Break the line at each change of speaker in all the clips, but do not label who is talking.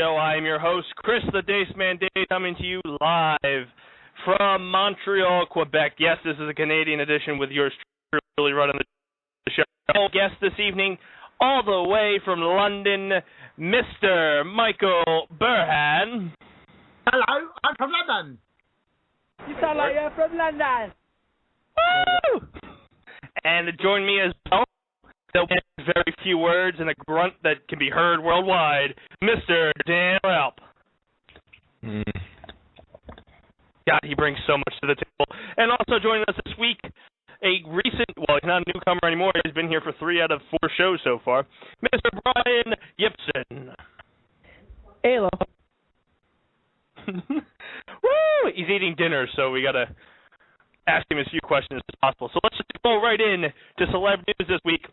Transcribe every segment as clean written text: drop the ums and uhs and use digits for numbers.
show. I am your host, Chris the Dace Man, coming to you live from Montreal, Quebec. Yes, this is a Canadian edition with yours truly running the show. Our guest this evening, all the way from London, Mr. Michael Burhan.
Hello, I'm from London.
You sound like you're from London.
Woo! And to join me as well, there'll be very few words and a grunt that can be heard worldwide, Mr. Dan Ralph. God, he brings so much to the table. And also joining us this week, a recent, well, he's not a newcomer anymore. He's been here for 3 out of 4 shows so far, Mr. Brian Gibson.
Hello.
Woo! He's eating dinner, so we got to ask him as few questions as possible. So let's just go right in to Celeb News this week.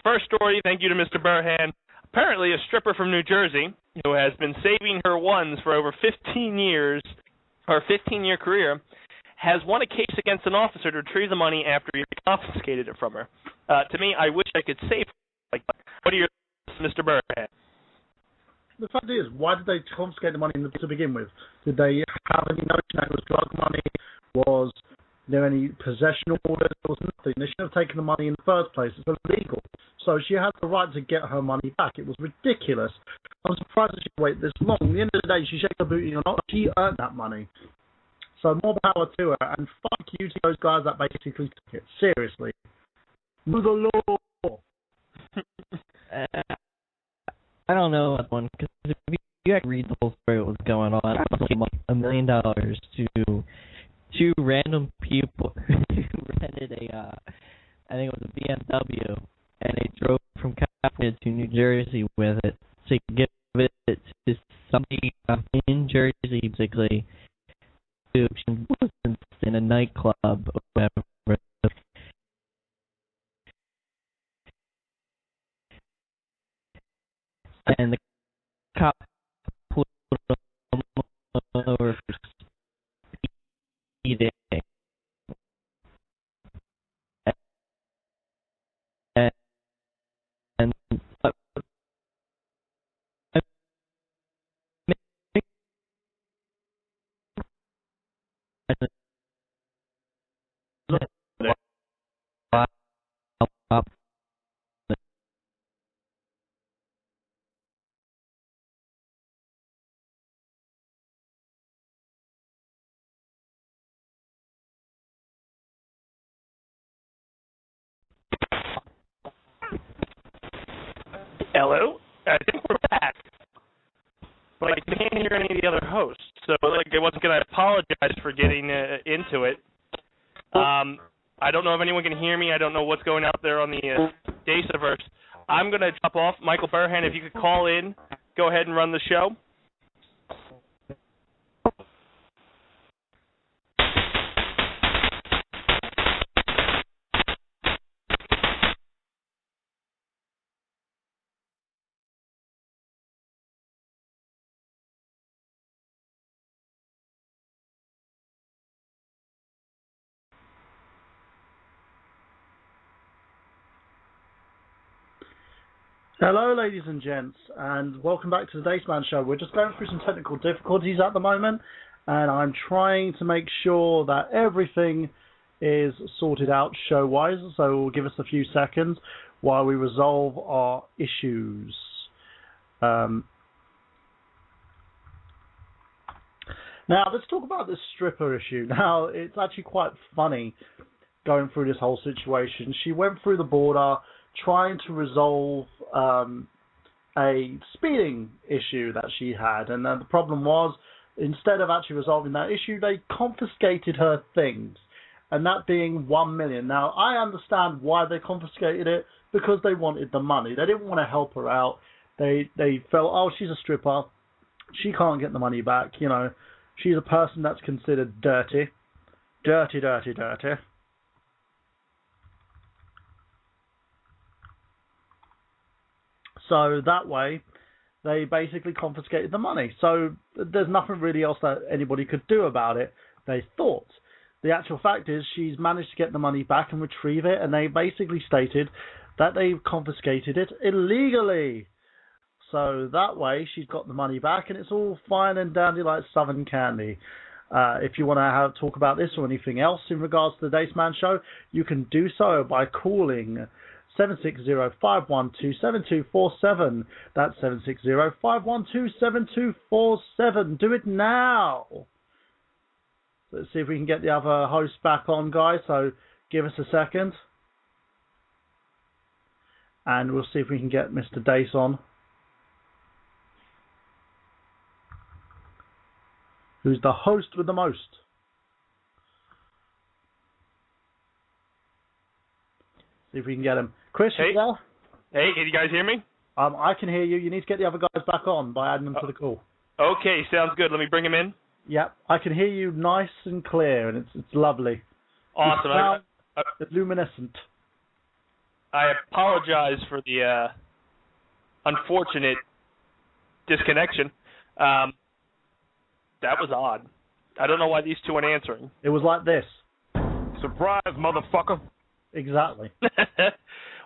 First story, thank you to Mr. Burhan. Apparently a stripper from New Jersey who has been saving her ones for over 15 years, her 15-year career, has won a case against an officer to retrieve the money after he confiscated it from her. To me, I wish I could save her like that. What are your thoughts, Mr. Burhan?
The fact is, why did they confiscate the money to begin with? Did they have any notion that it was drug money? Was there any possession orders? There was nothing. They shouldn't have taken the money in the first place. It's illegal. So she had the right to get her money back. It was ridiculous. I'm surprised that she waited this long. At the end of the day, she shakes her booty or not, she earned that money. So more power to her, and fuck you to those guys that basically took it. Seriously. Know the law.
I don't know that one, because if you actually read the whole story of what was going on, I was like $1 million to 2 random people who rented I think it was a BMW, and they drove from California to New Jersey with it to give it to somebody in Jersey, basically, who was in a nightclub or whatever. And the cop pulled him over for speeding. And
Hello? I think we're back. But I can't hear any of the other hosts, so I wasn't going to apologize for getting into it. I don't know if anyone can hear me. I don't know what's going out there on the Daceverse. I'm going to drop off. Michael Burhan, if you could call in, go ahead and run the show.
Hello, ladies and gents, and welcome back to the Dace Man Show. We're just going through some technical difficulties at the moment, and I'm trying to make sure that everything is sorted out show-wise, so we'll give us a few seconds while we resolve our issues. Now, let's talk about this stripper issue. Now, it's actually quite funny going through this whole situation. She went through the border trying to resolve a speeding issue that she had, and the problem was, instead of actually resolving that issue, they confiscated her things, and that being $1 million. Now, I understand why they confiscated it, because they wanted the money. They didn't want to help her out. They felt, oh, she's a stripper, she can't get the money back, you know, she's a person that's considered dirty. Dirty, dirty, dirty. So that way, they basically confiscated the money. So there's nothing really else that anybody could do about it, they thought. The actual fact is she's managed to get the money back and retrieve it, and they basically stated that they confiscated it illegally. So that way she's got the money back and it's all fine and dandy like Southern candy. If you want to talk about this or anything else in regards to the Dace Man Show, you can do so by calling 760-512-7247. That's 760-512-7247. Do it now. Let's see if we can get the other host back on, guys. So give us a second. And we'll see if we can get Mr. Dace on. Who's the host with the most? See if we can get him. Chris,
hey.
You there?
Hey, can you guys hear me?
I can hear you. You need to get the other guys back on by adding them to the call.
Okay, sounds good. Let me bring him in.
Yep, I can hear you nice and clear, and it's lovely.
Awesome.
It's luminescent.
I apologize for the unfortunate disconnection. That was odd. I don't know why these two aren't answering.
It was like this.
Surprise, motherfucker.
Exactly.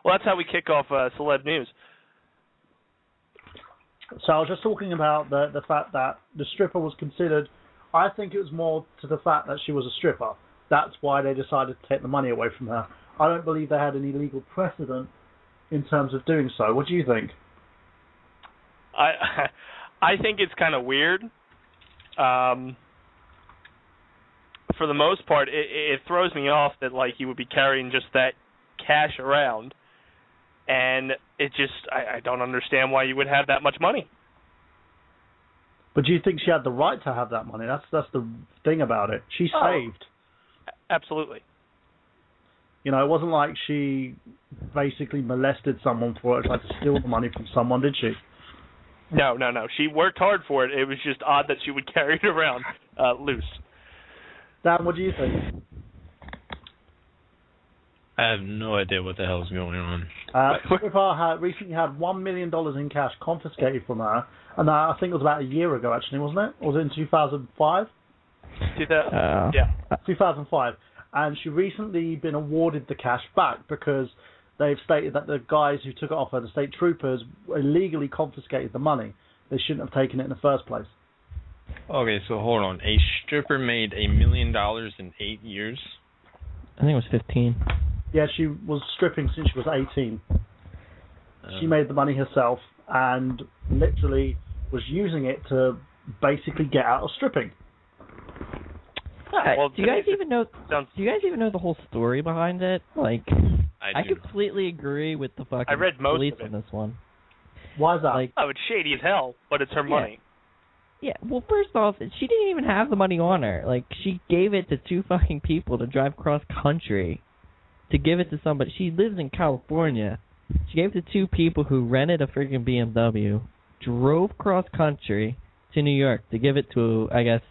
Well, that's how we kick off Celeb News.
So I was just talking about the fact that the stripper was considered. I think it was more to the fact that she was a stripper. That's why they decided to take the money away from her. I don't believe they had any legal precedent in terms of doing so. What do you think?
I think it's kind of weird. For the most part, it throws me off that like you would be carrying just that cash around, and it just I don't understand why you would have that much money.
But do you think she had the right to have that money? That's the thing about it. She saved.
Absolutely.
You know, it wasn't like she basically molested someone for it, tried to steal the money from someone, did she?
No. She worked hard for it. It was just odd that she would carry it around loose.
Dan, what do you think?
I have no idea what the hell is going on.
Stripper recently had $1 million in cash confiscated from her, and I think it was about a year ago, actually, wasn't it? Or was it in 2005? 2005. And she recently been awarded the cash back because they've stated that the guys who took it off her, the state troopers, illegally confiscated the money. They shouldn't have taken it in the first place.
Okay, so hold on. A stripper made $1 million in 8 years?
I think it was 15.
Yeah, she was stripping since she was 18. She made the money herself and literally was using it to basically get out of stripping.
Do you guys even know? Do you guys even know the whole story behind it? Like, I completely agree with the fucking
I read most
police
of it.
on this one.
Why is that?
Like,
it's shady as hell, but it's her money.
Yeah, well, first off, she didn't even have the money on her. Like, she gave it to two fucking people to drive cross country to give it to somebody. She lives in California. She gave it to two people who rented a freaking BMW, drove cross country to New York to give it to, I guess,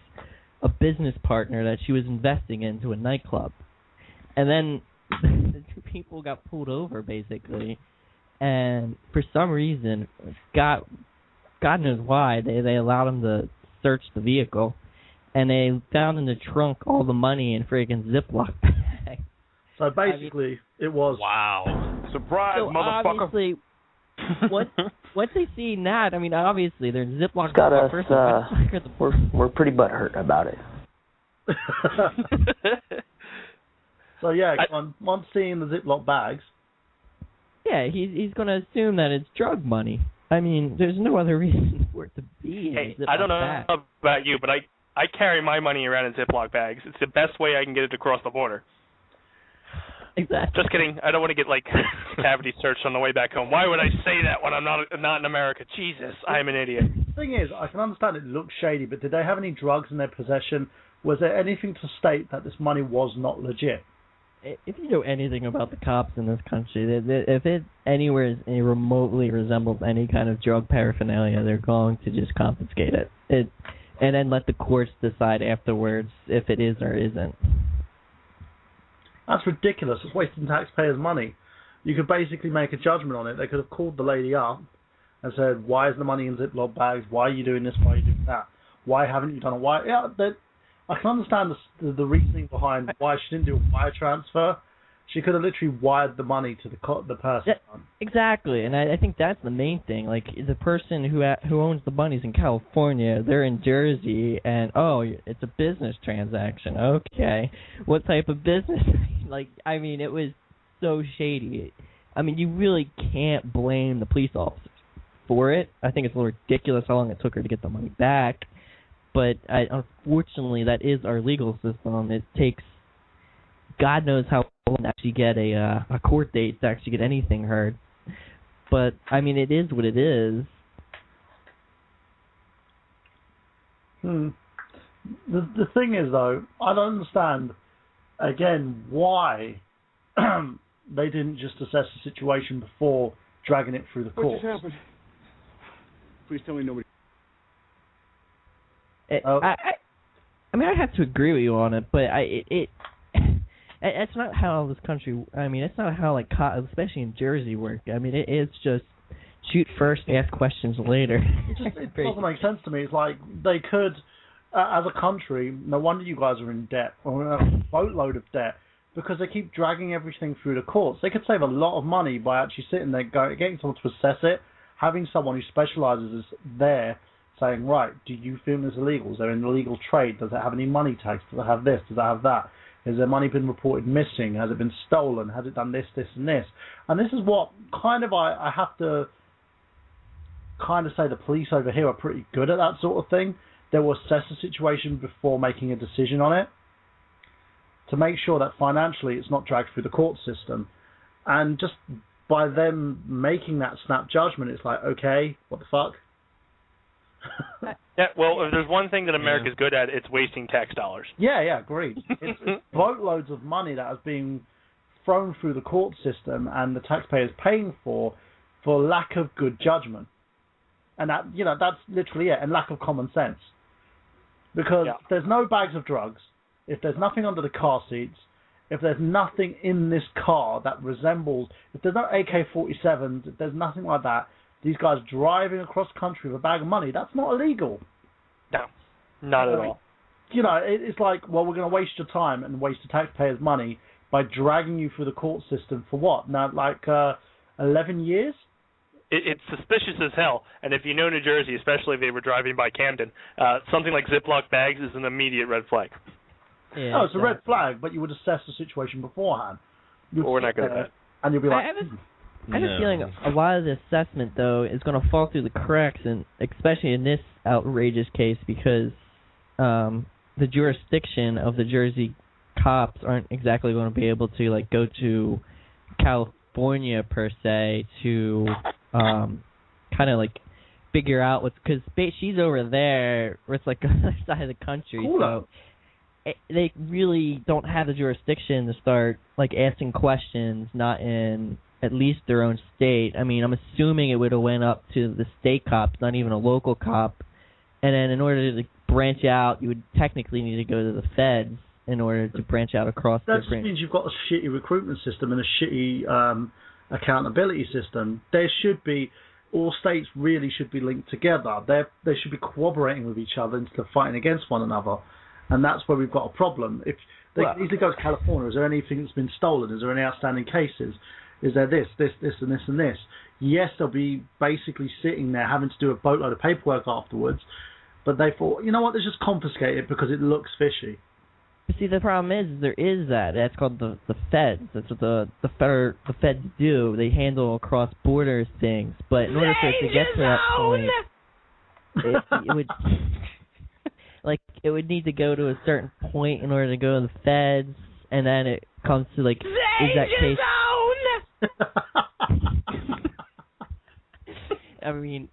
a business partner that she was investing into a nightclub. And then the two people got pulled over, basically. And for some reason, God knows why, they allowed them to search the vehicle. And they found in the trunk all the money in freaking Ziploc bags.
So basically, it was...
Wow.
Surprise,
so
motherfucker.
Obviously, once they see that, I mean, obviously, they're Ziploc
got us,
first.
We're pretty butthurt about it.
So yeah, once seeing the Ziploc bags...
Yeah, he's going to assume that it's drug money. I mean, there's no other reason for it to be in a Ziploc
I don't know
bag.
about you, but I carry my money around in Ziploc bags. It's the best way I can get it across the border.
Exactly.
Just kidding. I don't want to get, cavity searched on the way back home. Why would I say that when I'm not in America? Jesus, I'm an idiot.
The thing is, I can understand it looks shady, but did they have any drugs in their possession? Was there anything to state that this money was not legit?
If you know anything about the cops in this country, if it anywhere remotely resembles any kind of drug paraphernalia, they're going to just confiscate it. And then let the courts decide afterwards if it is or isn't.
That's ridiculous. It's wasting taxpayers' money. You could basically make a judgment on it. They could have called the lady up and said, why is the money in Ziploc bags? Why are you doing this? Why are you doing that? Why haven't you done it? I can understand the reasoning behind why she didn't do a wire transfer, She could have literally wired the money to the person.
Exactly, and I think that's the main thing. Like, the person who owns the money's in California, they're in Jersey, and, it's a business transaction. Okay. What type of business? Like, I mean, it was so shady. I mean, you really can't blame the police officers for it. I think it's a little ridiculous how long it took her to get the money back. But unfortunately, that is our legal system. It takes God knows how long to actually get a court date to actually get anything heard. But, I mean, it is what it is.
The thing is, though, I don't understand, again, why they didn't just assess the situation before dragging it through the courts.
What just happened? Please tell me nobody...
I mean, I have to agree with you on it, but it's not how this country. I mean, it's not how like especially in Jersey work. I mean, it's just shoot first, ask questions later.
It doesn't make sense to me. It's like they could, as a country. No wonder you guys are in debt or a boatload of debt because they keep dragging everything through the courts. They could save a lot of money by actually sitting there, getting someone to assess it, having someone who specialises there. Saying, right, do you feel this illegal? Is there an illegal trade? Does it have any money tax? Does it have this? Does it have that? Has their money been reported missing? Has it been stolen? Has it done this, this, and this? And this is what kind of I have to kind of say the police over here are pretty good at that sort of thing. They will assess the situation before making a decision on it to make sure that financially it's not dragged through the court system. And just by them making that snap judgment, it's like, okay, what the fuck?
Yeah, well, if there's one thing that America's good at, it's wasting tax dollars.
Yeah, agreed. It's boatloads of money that is being thrown through the court system and the taxpayers paying for lack of good judgment. And that, that's literally it, and lack of common sense. Because if there's no bags of drugs, if there's nothing under the car seats, if there's nothing in this car that resembles, if there's no AK-47s, if there's nothing like that, these guys driving across country with a bag of money, that's not illegal.
No, not at all.
It's like, well, we're going to waste your time and waste the taxpayers' money by dragging you through the court system for what? Now, 11 years?
It's suspicious as hell. And if you know New Jersey, especially if they were driving by Camden, something like Ziploc bags is an immediate red flag.
Yeah,
it's a red flag, but you would assess the situation beforehand.
Well, we're not good at that.
And you'll be like...
I have a feeling a lot of the assessment, though, is going to fall through the cracks, and especially in this outrageous case, because the jurisdiction of the Jersey cops aren't exactly going to be able to go to California per se to kind of figure out what's, because she's over there, where it's the other side of the country, so they really don't have the jurisdiction to start asking questions, not in at least their own state. I mean, I'm assuming it would have went up to the state cops, not even a local cop. And then in order to branch out, you would technically need to go to the feds in order to branch out across
that
different...
That means you've got a shitty recruitment system and a shitty accountability system. There should be... All states really should be linked together. They should be cooperating with each other instead of fighting against one another. And that's where we've got a problem. If they easily go to California, is there anything that's been stolen? Is there any outstanding cases? Is there this, and this, and this? Yes, they'll be basically sitting there having to do a boatload of paperwork afterwards, but they thought, you know what, let's just confiscate it because it looks fishy.
See, the problem is there is that. That's called the feds. That's what the feds do. They handle cross border things. But in order for it to get to that point, it would it would need to go to a certain point in order to go to the feds, and then it comes to is that case? I mean,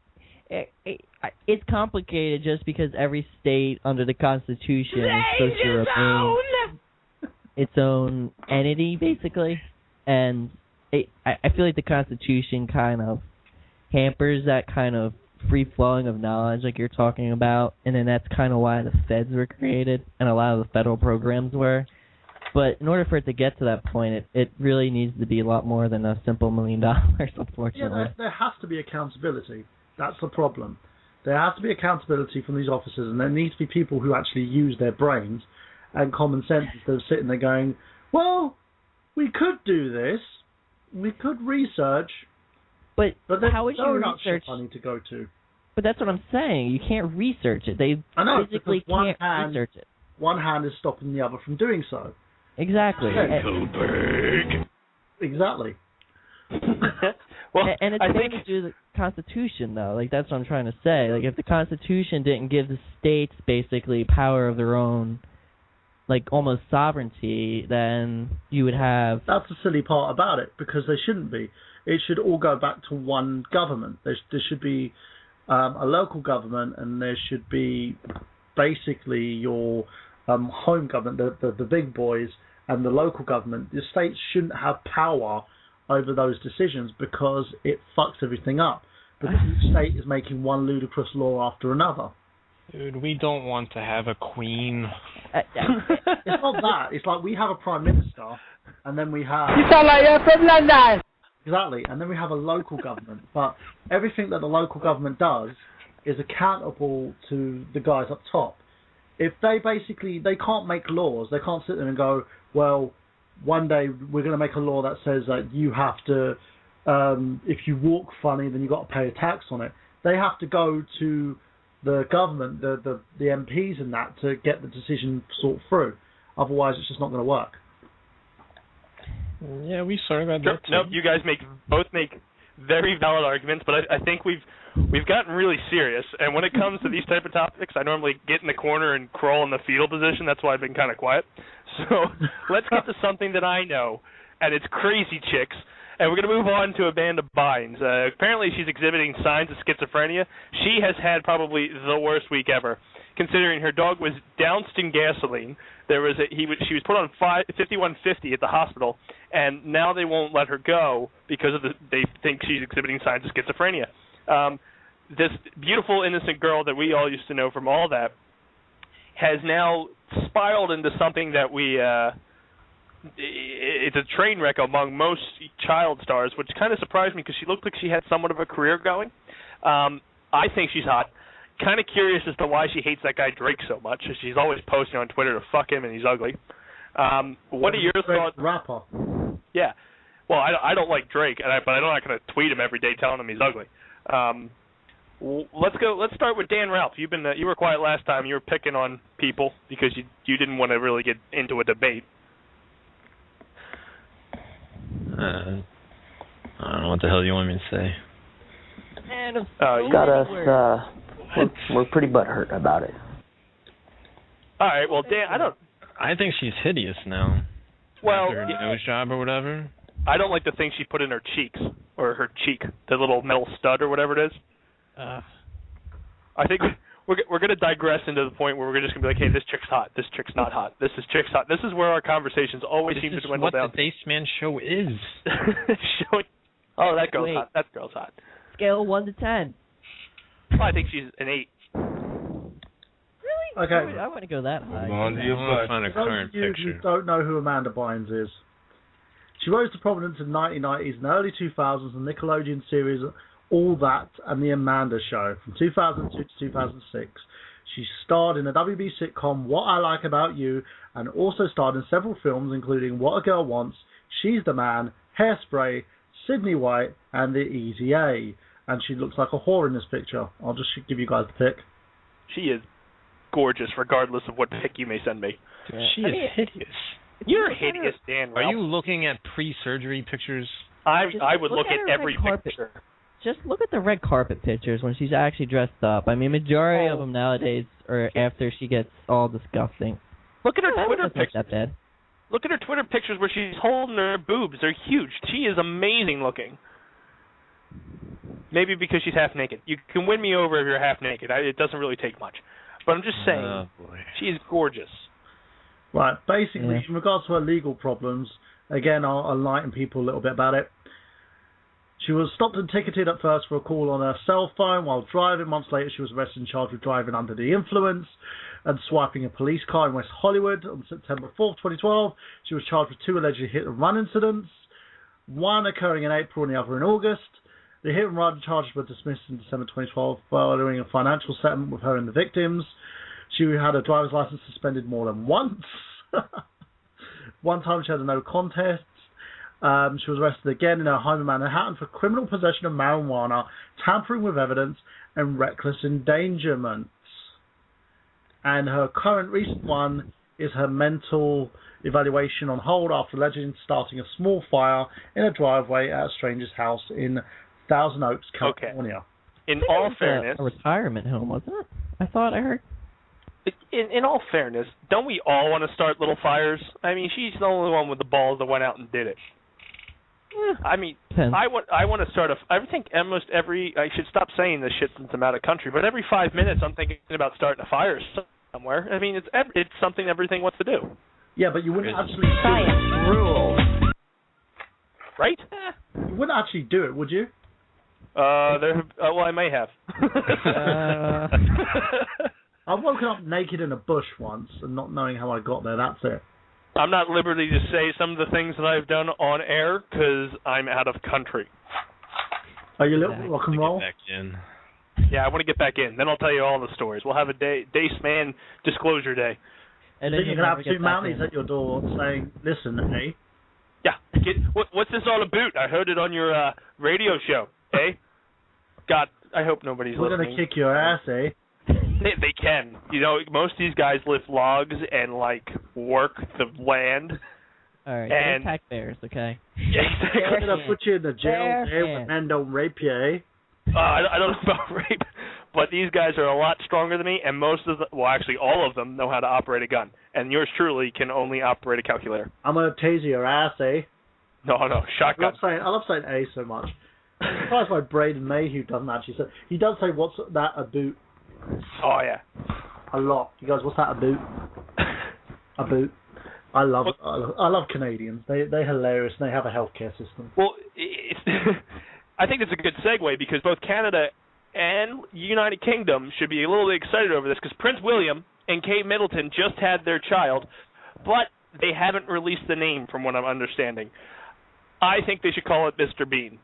it's complicated just because every state under the Constitution is supposed to remain its own entity, basically. And I feel like the Constitution kind of hampers that kind of free-flowing of knowledge like you're talking about, and then that's kind of why the feds were created and a lot of the federal programs were. But in order for it to get to that point, it really needs to be a lot more than a simple $1 million, unfortunately.
Yeah, there has to be accountability. That's the problem. There has to be accountability from these officers, and there needs to be people who actually use their brains and common sense instead of sitting there going, well, we could do this. We could research.
But
there's
how would you research?
I need to go to.
But that's what I'm saying. You can't research it. They physically can't research it.
One hand is stopping the other from doing so.
Exactly.
Exactly.
Well,
and it's nothing to do with the Constitution, though. Like, that's what I'm trying to say. Like, if the Constitution didn't give the states basically power of their own, like, almost sovereignty, then you would have...
That's the silly part about it, because they shouldn't be. It should all go back to one government. There should be a local government, and there should be basically your home government, the big boys, and the local government. The states shouldn't have power over those decisions because it fucks everything up. Because each state is making one ludicrous law after another.
Dude, we don't want to have a queen.
It's not that. It's like we have a prime minister, and then we have...
You sound like you're from London!
Exactly, and then we have a local government. But everything that the local government does is accountable to the guys up top. If they can't make laws, they can't sit there and go, well, one day we're going to make a law that says that you have to, if you walk funny, then you've got to pay a tax on it. They have to go to the government, the MPs and that, to get the decision sorted through. Otherwise, it's just not going to work.
Yeah, we sort of got that too.
Nope, you guys both make very valid arguments, but I think we've gotten really serious. And when it comes to these type of topics, I normally get in the corner and crawl in the fetal position. That's why I've been kind of quiet. So let's get to something that I know, and it's Crazy Chicks. And we're going to move on to Amanda Bynes. Apparently she's exhibiting signs of schizophrenia. She has had probably the worst week ever, considering her dog was doused in gasoline. She was put on 5150 at the hospital, and now they won't let her go because they think she's exhibiting signs of schizophrenia. This beautiful, innocent girl that we all used to know from all that has now spiraled into something that it's a train wreck among most child stars, which kind of surprised me because she looked like she had somewhat of a career going. I think she's hot. Kind of curious as to why she hates that guy Drake so much. She's always posting on Twitter to fuck him and he's ugly. What are your thoughts?
Rapper.
Yeah. Well, I don't like Drake, but I'm not going to tweet him every day telling him he's ugly. Let's start with Dan Ralph. You were quiet last time. You were picking on people because you didn't want to really get into a debate.
I don't know what the hell you want me to say.
Got us. We're pretty butthurt about it.
All right. Well, Dan,
I think she's hideous now.
Well,
after her nose job or whatever.
I don't like the thing she put in her cheeks or her cheek, the little metal stud or whatever it is. I think we're going to digress into the point where we're just going to be like, hey, this chick's hot, this chick's not hot, this chick's hot. This is where our conversations always seem to dwindle down.
This is what the Dace Man show is.
Oh, that girl's hot. That girl's hot.
Scale 1 to 10.
Well, I think she's an 8.
Really?
Okay.
I want to go that high.
Find a current
picture. You don't know who Amanda Bynes is. She rose to prominence in the 1990s and early 2000s in the Nickelodeon series All That and The Amanda Show from 2002 to 2006. She starred in the WB sitcom What I Like About You and also starred in several films including What a Girl Wants, She's the Man, Hairspray, Sydney White, and The Easy A. And she looks like a whore in this picture. I'll just give you guys the pic.
She is gorgeous, regardless of what pic you may send me.
Yeah. She is hideous.
You're hideous, Dan Ralph.
Are you looking at pre-surgery pictures?
I would look at every picture.
Just look at the red carpet pictures when she's actually dressed up. I mean, majority of them nowadays are after she gets all disgusting.
Look at her Twitter pictures.
Not that bad.
Look at her Twitter pictures where she's holding her boobs. They're huge. She is amazing looking. Maybe because she's half naked. You can win me over if you're half naked. It doesn't really take much. But I'm just saying, she is gorgeous.
Right, basically, in regards to her legal problems, again, I'll enlighten people a little bit about it. She was stopped and ticketed at first for a call on her cell phone while driving. Months later, she was arrested and charged with driving under the influence and swiping a police car in West Hollywood. On September 4th, 2012, she was charged with 2 alleged hit-and-run incidents, one occurring in April and the other in August. The hit-and-run charges were dismissed in December 2012 following a financial settlement with her and the victims. She had her driver's license suspended more than once. One time she had a no contest. She was arrested again in her home in Manhattan for criminal possession of marijuana, tampering with evidence, and reckless endangerment. And her current recent one is her mental evaluation on hold after allegedly starting a small fire in a driveway at a stranger's house in Thousand Oaks, California.
Okay. In all fairness,
a retirement home, wasn't it? I thought I heard.
In all fairness, don't we all want to start little fires? I mean, she's the only one with the balls that went out and did it. I mean, I want to start I think almost every. I should stop saying this shit since I'm out of country. But every 5 minutes, I'm thinking about starting a fire somewhere. I mean, it's something everything wants to do.
Yeah, but you wouldn't actually
Science rules.
Right?
You wouldn't actually do it, would you?
Well, I may have.
I've woken up naked in a bush once and not knowing how I got there. That's it.
I'm not at liberty to say some of the things that I've done on air because I'm out of country.
Are you a little rock and roll?
Back in.
Yeah, I want to get back in. Then I'll tell you all the stories. We'll have a Dace Man disclosure day.
And then you're going to have two mounties at your door saying, listen, hey.
Yeah. What's this all about? I heard it on your radio show, eh? God, I hope nobody's listening.
We're going to kick your ass, eh?
They can. You know, most of these guys lift logs and, like, work the land.
All right,
and
don't attack bears, okay?
Yeah, exactly.
We're going to put you in the jail where men don't rape you, eh?
I don't know about rape, but these guys are a lot stronger than me, and most of them, well, actually all of them, know how to operate a gun. And yours truly can only operate a calculator.
I'm going to tase your ass, eh?
No, shotgun.
I love saying A so much. I'm surprised by Braden Mayhew doesn't actually say. He does say, what's that a boot?
Oh, yeah.
A lot. He goes, what's that a boot? A boot. I love Canadians. They're hilarious, and they have a healthcare system.
Well, I think it's a good segue because both Canada and United Kingdom should be a little bit excited over this because Prince William and Kate Middleton just had their child, but they haven't released the name from what I'm understanding. I think they should call it Mr. Bean.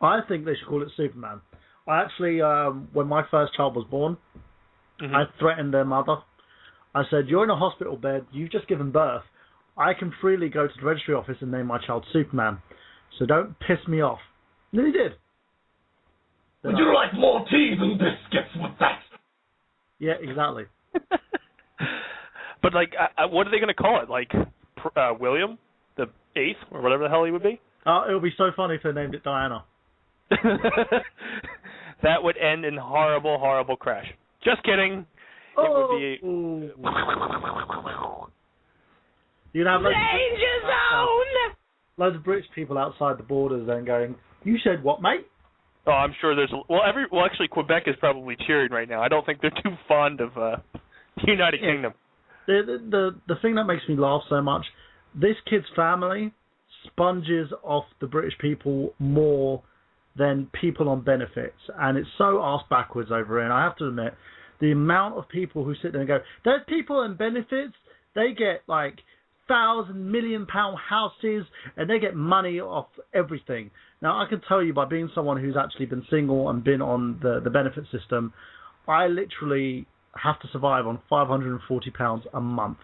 I think they should call it Superman. I actually, when my first child was born, I threatened their mother. I said, you're in a hospital bed, you've just given birth. I can freely go to the registry office and name my child Superman. So don't piss me off. And he did.
Would you like more tea than biscuits with that?
Yeah, exactly.
But, like, what are they going to call it? Like, William the 8th or whatever the hell he would be?
It would be so funny if they named it Diana.
That would end in horrible, horrible crash. Just kidding. It would be...
You'd have
Danger zone!
Loads of British people outside the borders then going, you said what, mate?
Oh, I'm sure there's... Well, actually, Quebec is probably cheering right now. I don't think they're too fond of the United Kingdom.
The thing that makes me laugh so much, this kid's family sponges off the British people more than people on benefits, and it's so arse backwards over here. And I have to admit, the amount of people who sit there and go, there's people on benefits, they get like £1,000 million houses, and they get money off everything. Now, I can tell you by being someone who's actually been single and been on the benefit system, I literally have to survive on £540 a month.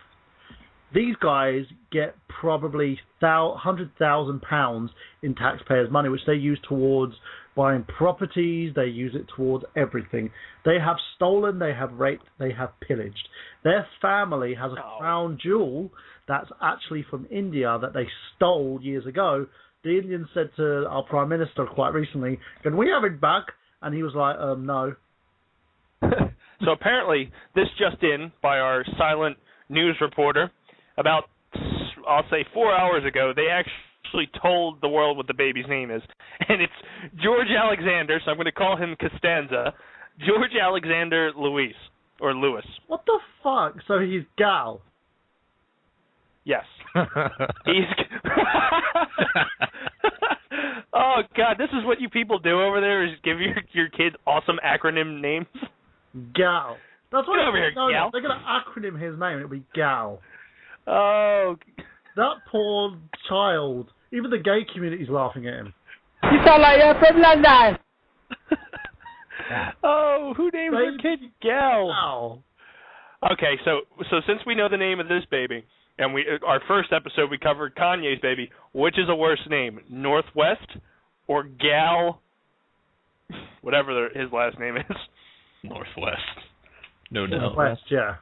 These guys get probably £100,000 in taxpayers' money, which they use towards buying properties. They use it towards everything. They have stolen, they have raped, they have pillaged. Their family has a crown jewel that's actually from India that they stole years ago. The Indians said to our Prime Minister quite recently, can we have it back? And he was like, no.
So apparently, this just in by our silent news reporter, about, I'll say 4 hours ago, they actually told the world what the baby's name is. And it's George Alexander, so I'm going to call him Costanza, George Alexander Louis.
What the fuck? So he's gal?
Yes. He's... Oh, God, this is what you people do over there, is give your kids awesome acronym names?
Gal. That's what
Get over here, Gal.
They're going to acronym his name, it'll be Gal.
Oh.
That poor child. Even the gay community's laughing at him.
You sound like you're from London.
Oh, who named their kid Gal?
Gal.
Okay, so since we know the name of this baby, And our first episode, we covered Kanye's baby. Which is a worse name, Northwest or Gal, whatever his last name is?
Northwest. No doubt.
Northwest, yeah.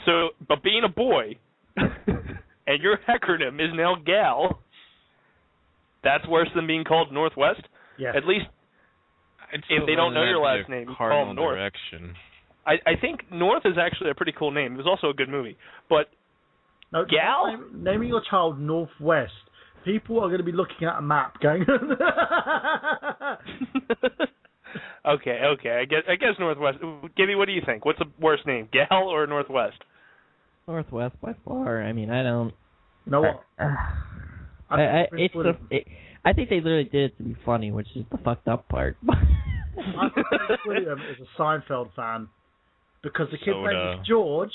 So, but being a boy, and your acronym is now Gal, that's worse than being called Northwest?
Yes.
At least, if they don't know your last name, call them North.
Direction.
I think North is actually a pretty cool name. It was also a good movie. But
no,
Gal?
Naming your child Northwest, people are going to be looking at a map going...
Okay. I guess Northwest. Gibby, what do you think? What's the worst name, Gal or Northwest?
Northwest by far. I mean, I don't...
You know what?
I think they literally did it to be funny, which is the fucked up part.
I think William is a Seinfeld fan because the kid's name is George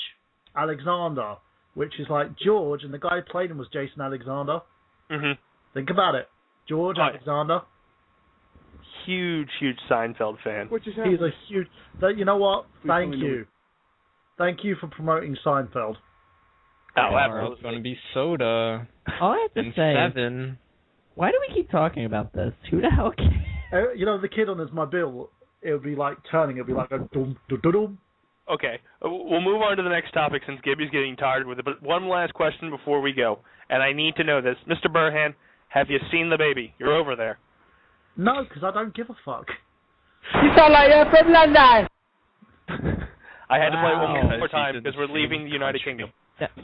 Alexander, which is like George, and the guy who played him was Jason Alexander.
Mm-hmm.
Think about it. George Alexander.
Huge Seinfeld fan.
He's a huge... You know what? Thank you. Thank you for promoting Seinfeld.
Oh, absolutely.
It's going to be Soda.
All I have to say
7.
Why do we keep talking about this? Who the hell cares?
You know, the kid on my bill, it would be like turning. It would be like a dum dum dum.
Okay, we'll move on to the next topic since Gibby's getting tired with it. But one last question before we go, and I need to know this. Mr. Burhan, have you seen the baby? You're over there.
No, because I don't give a fuck.
You sound like you're from London.
I had to play it one more time because we're leaving the United Kingdom.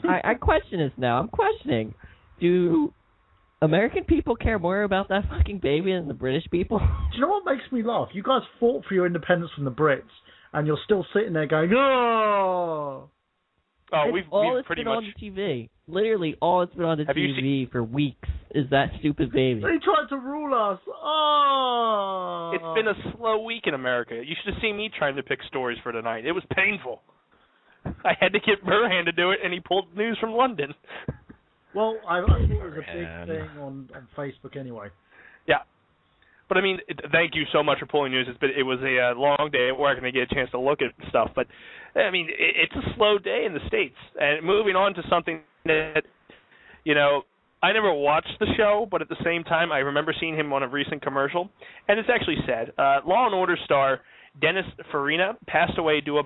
I question this now. I'm questioning. Do American people care more about that fucking baby than the British people?
Do you know what makes me laugh? You guys fought for your independence from the Brits, and you're still sitting there going, oh!
Oh, we've pretty
been
much...
on the TV. Literally, all it's been on the TV for weeks is that stupid baby.
They tried to rule us. Oh!
It's been a slow week in America. You should have seen me trying to pick stories for tonight. It was painful. I had to get Burhan to do it, and he pulled news from London.
Well, I thought it was a big thing on Facebook anyway.
Yeah. But, I mean, thank you so much for pulling news. It was a long day at work, and I get a chance to look at stuff. But, I mean, it's a slow day in the States. And moving on to something that, you know, I never watched the show, but at the same time, I remember seeing him on a recent commercial. And it's actually sad. Law & Order star Dennis Farina passed away due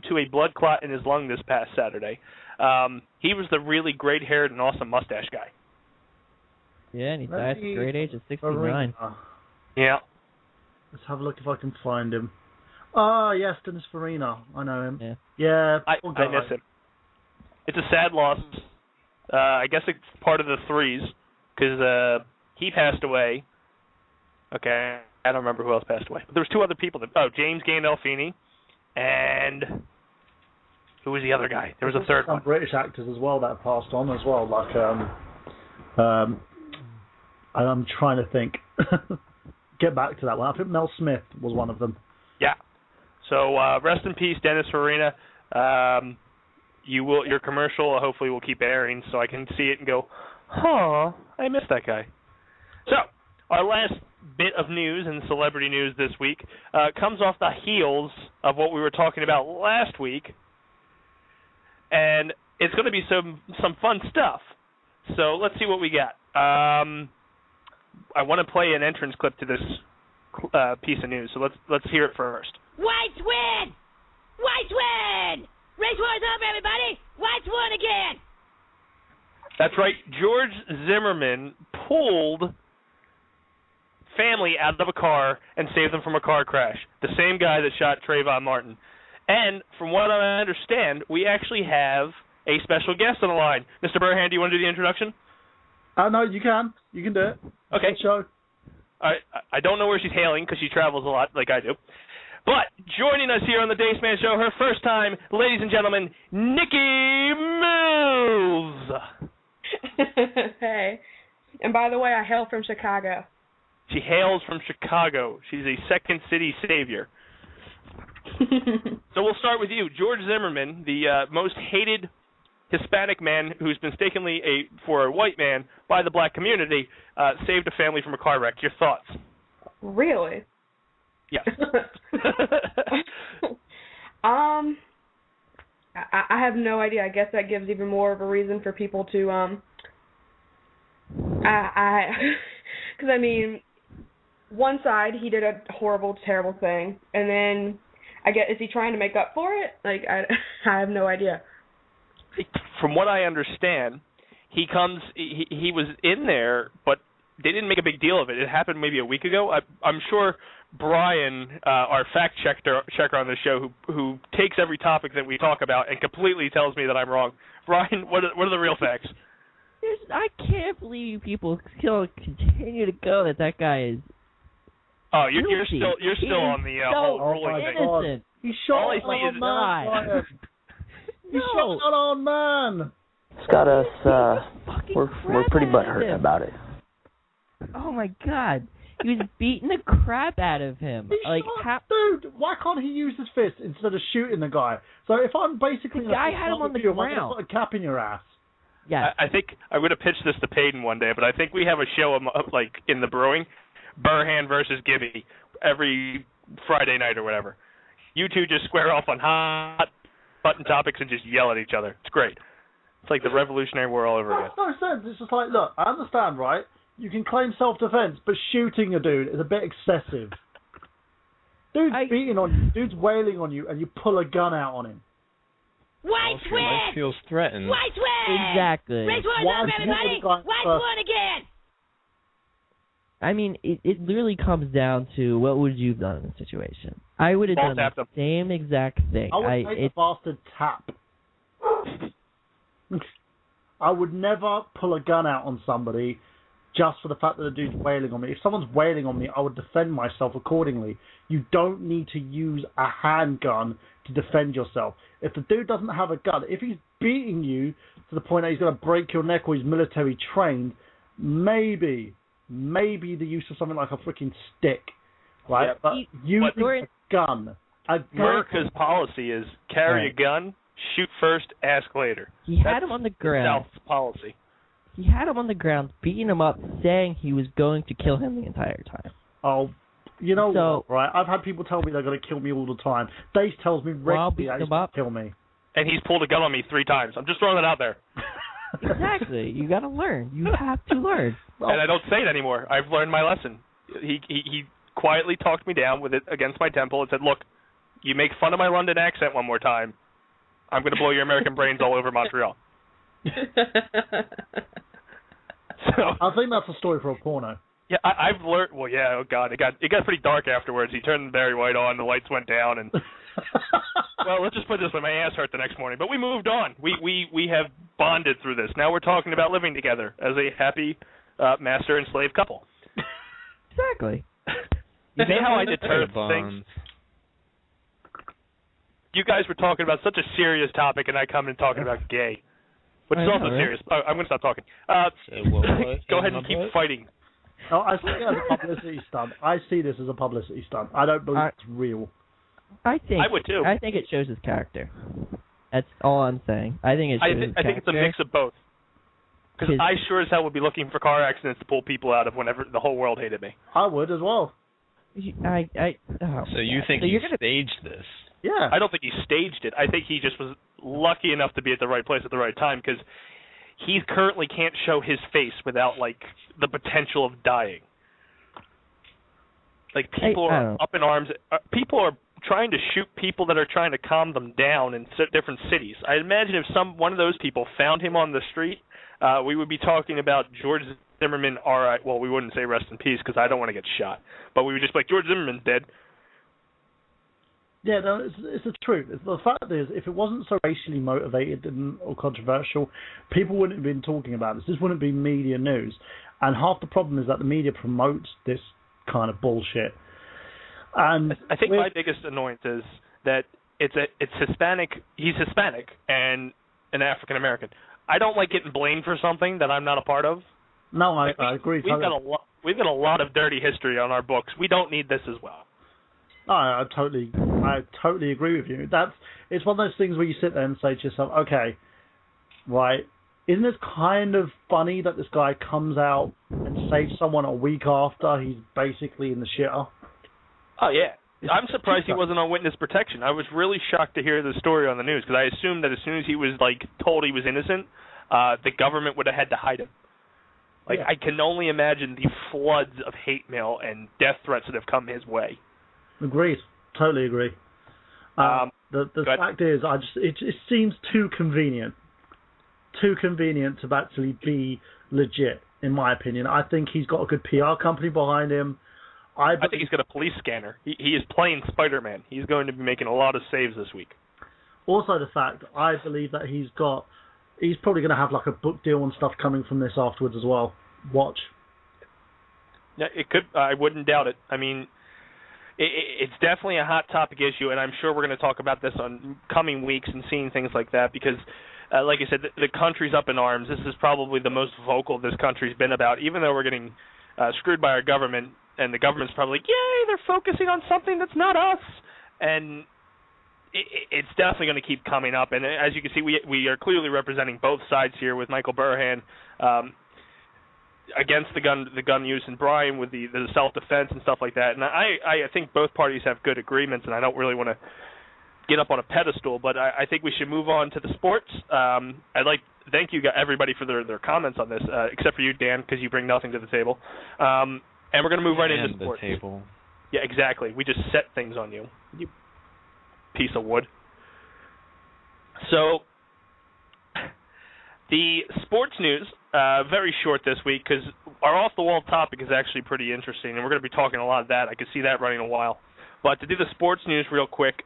to a blood clot in his lung this past Saturday. He was the really great-haired and awesome mustache guy.
Yeah, and he died at the great age of 69.
Farina.
Yeah.
Let's have a look if I can find him. Oh, yes, Dennis Farina. I know him. Yeah,
I miss him. It's a sad loss. I guess it's part of the threes, because he passed away. Okay, I don't remember who else passed away. But there was two other people. James Gandolfini, and who was the other guy? There was a third one.
Some British actors as well that have passed on as well. Like, I'm trying to think. Get back to that one. I think Mel Smith was one of them.
Yeah. So rest in peace, Dennis Farina. Your commercial hopefully will keep airing so I can see it and go, huh, I missed that guy. So our last bit of news and celebrity news this week comes off the heels of what we were talking about last week, and it's going to be some fun stuff. So let's see what we got. I want to play an entrance clip to this piece of news, so let's hear it first.
Whites win! Whites win! Race war's up, everybody! Whites won again!
That's right. George Zimmerman pulled family out of a car and saved them from a car crash. The same guy that shot Trayvon Martin. And from what I understand, we actually have a special guest on the line. Mr. Burhan, do you want to do the introduction?
No, you can. You can do it.
Okay.
Show.
I don't know where she's hailing because she travels a lot like I do. But joining us here on the Dace Man Show, her first time, ladies and gentlemen, Nikki Mills.
Hey. And by the way, I hail from Chicago.
She hails from Chicago. She's a second city savior. So we'll start with you. George Zimmerman, the most hated Hispanic man who's mistakenly for a white man by the black community, saved a family from a car wreck. Your thoughts?
Really?
Yes.
I have no idea. I guess that gives even more of a reason for people to because I mean, one side he did a horrible, terrible thing, and then I guess is he trying to make up for it? Like I have no idea.
From what I understand, he was in there, but they didn't make a big deal of it. It happened maybe a week ago. I'm sure Brian, our fact checker on the show, who takes every topic that we talk about and completely tells me that I'm wrong. Brian, what are the real facts?
I can't believe people still continue to go that guy is.
Oh, you're still on the whole ruling thing.
He shot an old man. He shot an old man.
It's got us. We're pretty butthurt about it.
Oh my God. He was beating the crap out of him.
Dude, why can't he use his fist instead of shooting the guy? So if I'm basically
the guy had him on the ground.
I'm going to put a cap in your ass.
Yeah.
I think I'm going to pitch this to Peyton one day, but I think we have a show like in the brewing, Burhan versus Gibby, every Friday night or whatever. You two just square off on hot button topics and just yell at each other. It's great. It's like the Revolutionary War all over again.
No sense. It's just like, look, I understand, right? You can claim self-defense, but shooting a dude is a bit excessive. Dude's beating on you, dude's wailing on you, and you pull a gun out on him.
White
win! Life feels threatened.
White win!
Exactly.
Race wars up, everybody! White won again!
I mean, it literally comes down to what would you have done in this situation. I would have done the same exact thing.
I would make the bastard tap. I would never pull a gun out on somebody just for the fact that the dude's wailing on me. If someone's wailing on me, I would defend myself accordingly. You don't need to use a handgun to defend yourself. If the dude doesn't have a gun, if he's beating you to the point that he's going to break your neck or he's military trained, maybe the use of something like a freaking stick, right?
Yeah,
but using a gun.
America's policy is carry a gun, shoot first, ask later.
He had him on the ground.
South's policy.
He had him on the ground, beating him up, saying he was going to kill him the entire time.
Oh, you know what, right? I've had people tell me they're going to kill me all the time. Dace tells me regularly that he's going to kill me.
And he's pulled a gun on me 3 times. I'm just throwing that out there.
Exactly. You got to learn. You have to learn.
And I don't say it anymore. I've learned my lesson. He quietly talked me down with it against my temple and said, look, you make fun of my London accent one more time, I'm going to blow your American brains all over Montreal. So
I think that's a story for a porno.
Yeah, I've learned. Well, yeah. Oh God, it got pretty dark afterwards. He turned Barry White on. The lights went down, and well, let's just put it this way: my ass hurt the next morning. But we moved on. We have bonded through this. Now we're talking about living together as a happy master and slave couple.
Exactly.
You see how I deter things? You guys were talking about such a serious topic, and I come in talking about gay. Which is also serious. I'm going to stop talking. Go ahead and keep fighting.
Oh, I see it as a publicity stunt. I see this as a publicity stunt. I don't believe it's real.
I would too. I think it shows his character. That's all I'm saying. I think it shows his character.
I think it's a mix of both. Because I sure as hell would be looking for car accidents to pull people out of whenever the whole world hated me.
I would as well.
So you think he staged this?
Yeah.
I don't think he staged it. I think he just was lucky enough to be at the right place at the right time because he currently can't show his face without, like, the potential of dying. Like, people are up in arms. People are trying to shoot people that are trying to calm them down in different cities. I imagine if one of those people found him on the street, we would be talking about George Zimmerman, well, we wouldn't say rest in peace because I don't want to get shot. But we would just be like, George Zimmerman's dead.
Yeah, no, it's the truth. The fact is, if it wasn't so racially motivated or controversial, people wouldn't have been talking about this. This wouldn't be media news. And half the problem is that the media promotes this kind of bullshit. And
I think my biggest annoyance is that it's Hispanic. He's Hispanic and an African American. I don't like getting blamed for something that I'm not a part of.
No, I agree.
We've got a lot of dirty history on our books. We don't need this as well.
I totally agree with you. It's one of those things where you sit there and say to yourself, okay, right, isn't it kind of funny that this guy comes out and saves someone a week after he's basically in the shitter?
Oh, yeah. I'm surprised he wasn't on witness protection. I was really shocked to hear the story on the news because I assumed that as soon as he was told he was innocent, the government would have had to hide him. I can only imagine the floods of hate mail and death threats that have come his way.
Agreed. Totally agree. The fact is, it seems too convenient. Too convenient to actually be legit, in my opinion. I think he's got a good PR company behind him. I think
he's got a police scanner. He is playing Spiderman. He's going to be making a lot of saves this week. Also,
the fact, I believe that he's probably going to have a book deal and stuff coming from this afterwards as well. Watch.
Yeah, it could. I wouldn't doubt it. I mean, it's definitely a hot topic issue, and I'm sure we're going to talk about this on coming weeks and seeing things like that because, like I said, the country's up in arms. This is probably the most vocal this country's been about, even though we're getting screwed by our government, and the government's probably like, yay, they're focusing on something that's not us. And it's definitely going to keep coming up. And as you can see, we are clearly representing both sides here with Michael Burhan against the gun use, and Brian with the self-defense and stuff like that. And I think both parties have good agreements, and I don't really want to get up on a pedestal, but I think we should move on to the sports. I'd like to thank you everybody for their comments on this, except for you, Dan, because you bring nothing to the table. And we're going to move right into sports.
The table.
Yeah, exactly. We just set things on you, you piece of wood. So, the sports news, very short this week, because our off-the-wall topic is actually pretty interesting, and we're going to be talking a lot of that. I could see that running a while. But to do the sports news real quick,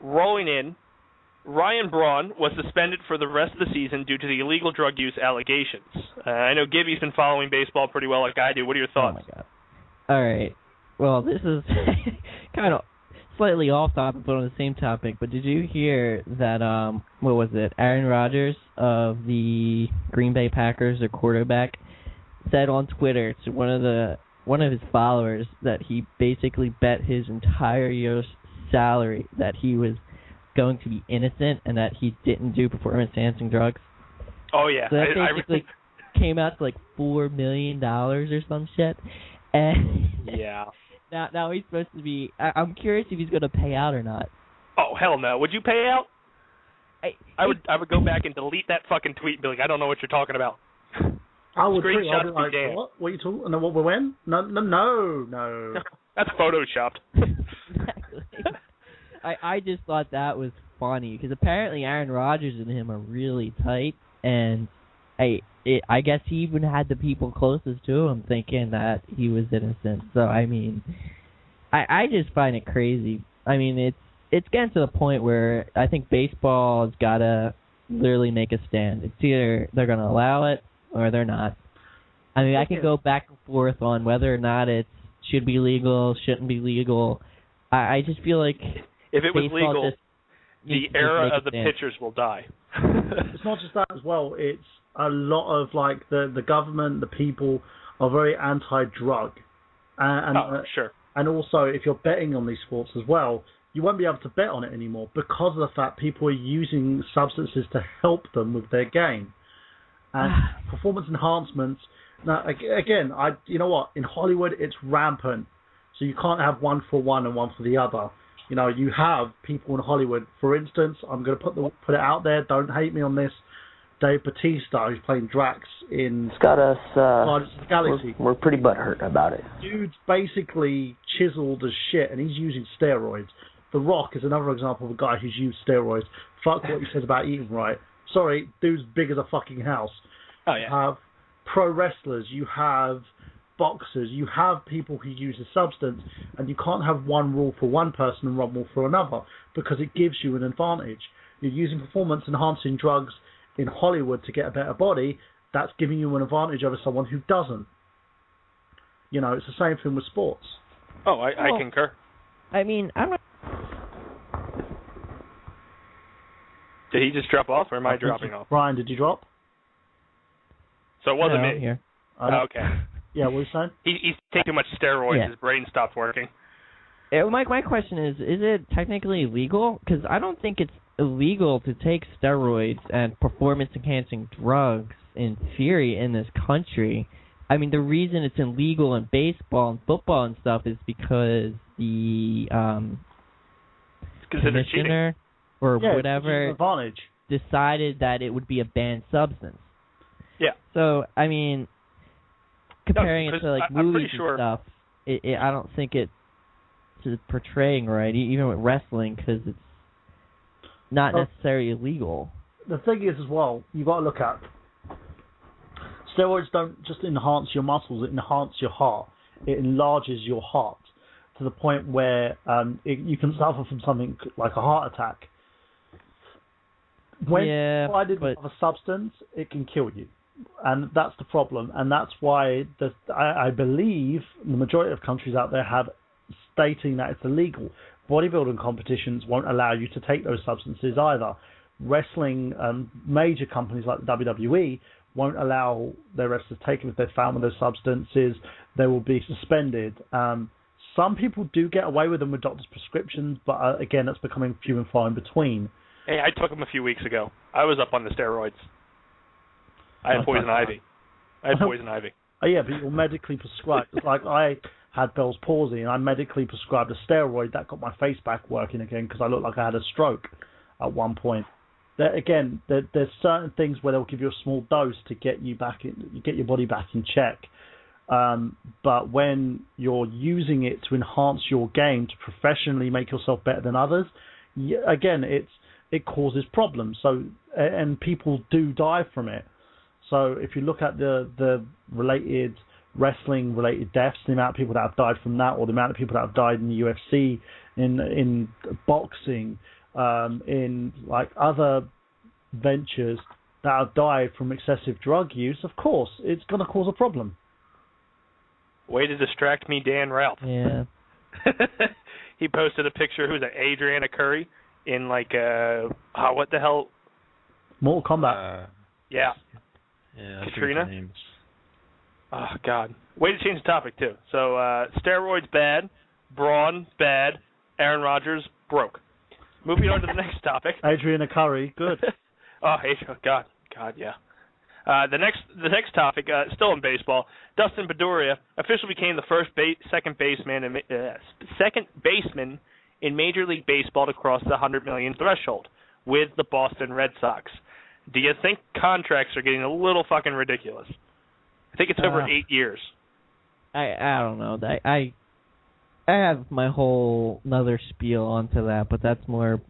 rolling in, Ryan Braun was suspended for the rest of the season due to the illegal drug use allegations. I know Gibby's been following baseball pretty well like I do. What are your thoughts?
Oh, my God. All right. Well, this is kind of slightly off topic, but on the same topic. But did you hear that, what was it, Aaron Rodgers of the Green Bay Packers, their quarterback, said on Twitter to one of his followers that he basically bet his entire year's salary that he was going to be innocent and that he didn't do performance-enhancing drugs.
Oh, yeah.
So that basically came out to $4 million or some shit. And
yeah.
Now he's supposed to be... I'm curious if he's going to pay out or not.
Oh, hell no. Would you pay out? I would go back and delete that fucking tweet and be like, I don't know what you're talking about.
I would tweet. I'd be like, what? What are you talking? No, what? When? No.
That's photoshopped.
Exactly. I just thought that was funny because apparently Aaron Rodgers and him are really tight, and I guess he even had the people closest to him thinking that he was innocent. So I mean, I just find it crazy. I mean, it's getting to the point where I think baseball has got to literally make a stand. It's either they're going to allow it or they're not. I mean, I can go back and forth on whether or not it should be legal, shouldn't be legal. I just feel like
if it was legal, the era of the pitchers will die.
It's not just that as well. It's a lot of the government, the people are very anti-drug,
sure.
And also, if you're betting on these sports as well, you won't be able to bet on it anymore because of the fact people are using substances to help them with their game. And performance enhancements. Now, again, you know what? In Hollywood, it's rampant. So you can't have one for one and one for the other. You know, you have people in Hollywood. For instance, I'm going to put it out there. Don't hate me on this. Dave Bautista, who's playing Drax in
it's got us,
Guardians of the Galaxy.
We're pretty butthurt about it.
Dude's basically chiseled as shit, and he's using steroids. The Rock is another example of a guy who's used steroids. Fuck what he says about eating right. Sorry, dude's big as a fucking house.
Oh, yeah.
You have pro wrestlers, you have boxers, you have people who use a substance, and you can't have one rule for one person and one rule for another because it gives you an advantage. You're using performance-enhancing drugs in Hollywood to get a better body, that's giving you an advantage over someone who doesn't. You know, it's the same thing with sports.
Oh, I concur.
I mean, I'm not...
Did he just drop off, or am I dropping off?
Brian, did you drop?
So it wasn't me.
Here.
Okay.
Yeah, what were you saying?
He's taking too much steroids.
Yeah.
His brain stopped working.
My question is it technically legal? Because I don't think it's illegal to take steroids and performance-enhancing drugs in theory in this country. I mean, the reason it's illegal in baseball and football and stuff is because the
considered cheating.
commissioner or whatever
advantage.
decided that it would be a banned substance.
Yeah.
So I mean, comparing it to like movies
sure.
and stuff, I don't think it's portraying right, even with wrestling, because it's not necessarily illegal.
The thing is, as well, you've got to look at steroids don't just enhance your muscles; it enhances your heart. It enlarges your heart to the point where you can suffer from something like a heart attack. When provided with a substance, it can kill you. And that's the problem. And that's why I believe the majority of countries out there have stating that it's illegal. Bodybuilding competitions won't allow you to take those substances either. Wrestling, major companies like the WWE won't allow their wrestlers to take it if they're found with those substances. They will be suspended. Some people do get away with them with doctors' prescriptions, but again, that's becoming few and far in between.
Hey, I took them a few weeks ago. I was up on the steroids. I had poison ivy. Oh, yeah, but you're medically prescribed. Like I had Bell's palsy, and I medically prescribed a steroid that got my face back working again because I looked like I had a stroke at one point. There's certain things where they'll give you a small dose to get you get your body back in check. But when you're using it to enhance your game, to professionally make yourself better than others, again, it causes problems. So, and people do die from it. So if you look at the related wrestling-related deaths, the amount of people that have died from that, or the amount of people that have died in the UFC, in boxing, in like other ventures that have died from excessive drug use, of course, it's going to cause a problem. Way to distract me, Dan Ralph.
Yeah.
He posted a picture, who's that, Adriana Curry, in like, what the hell?
Mortal Kombat.
Yeah.
Yeah,
Katrina? Oh, God. Way to change the topic, too. So, steroids, bad. Braun, bad. Aaron Rodgers, broke. Moving on to the next topic.
Adriana Curry, good.
Oh, God, yeah. The next topic, still in baseball. Dustin Pedroia officially became the second baseman in Major League Baseball to cross the 100 million threshold with the Boston Red Sox. Do you think contracts are getting a little fucking ridiculous? I think it's over 8 years. I
don't know. I have my whole another spiel onto that, but that's more.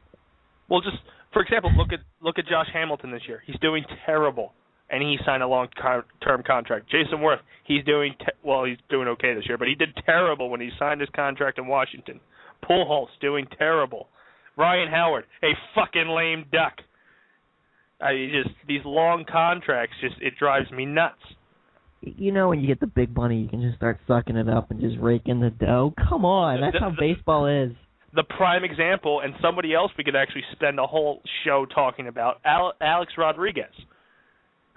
Well, just for example, look at Josh Hamilton this year. He's doing terrible, and he signed a long-term contract. Jason Worth, he's doing he's doing okay this year, but he did terrible when he signed his contract in Washington. Pujols doing terrible. Ryan Howard, a fucking lame duck. These long contracts, it drives me nuts.
You know, when you get the big money, you can just start sucking it up and just rake in the dough. Come on, that's how baseball is.
The prime example, and somebody else we could actually spend a whole show talking about, Alex Rodriguez,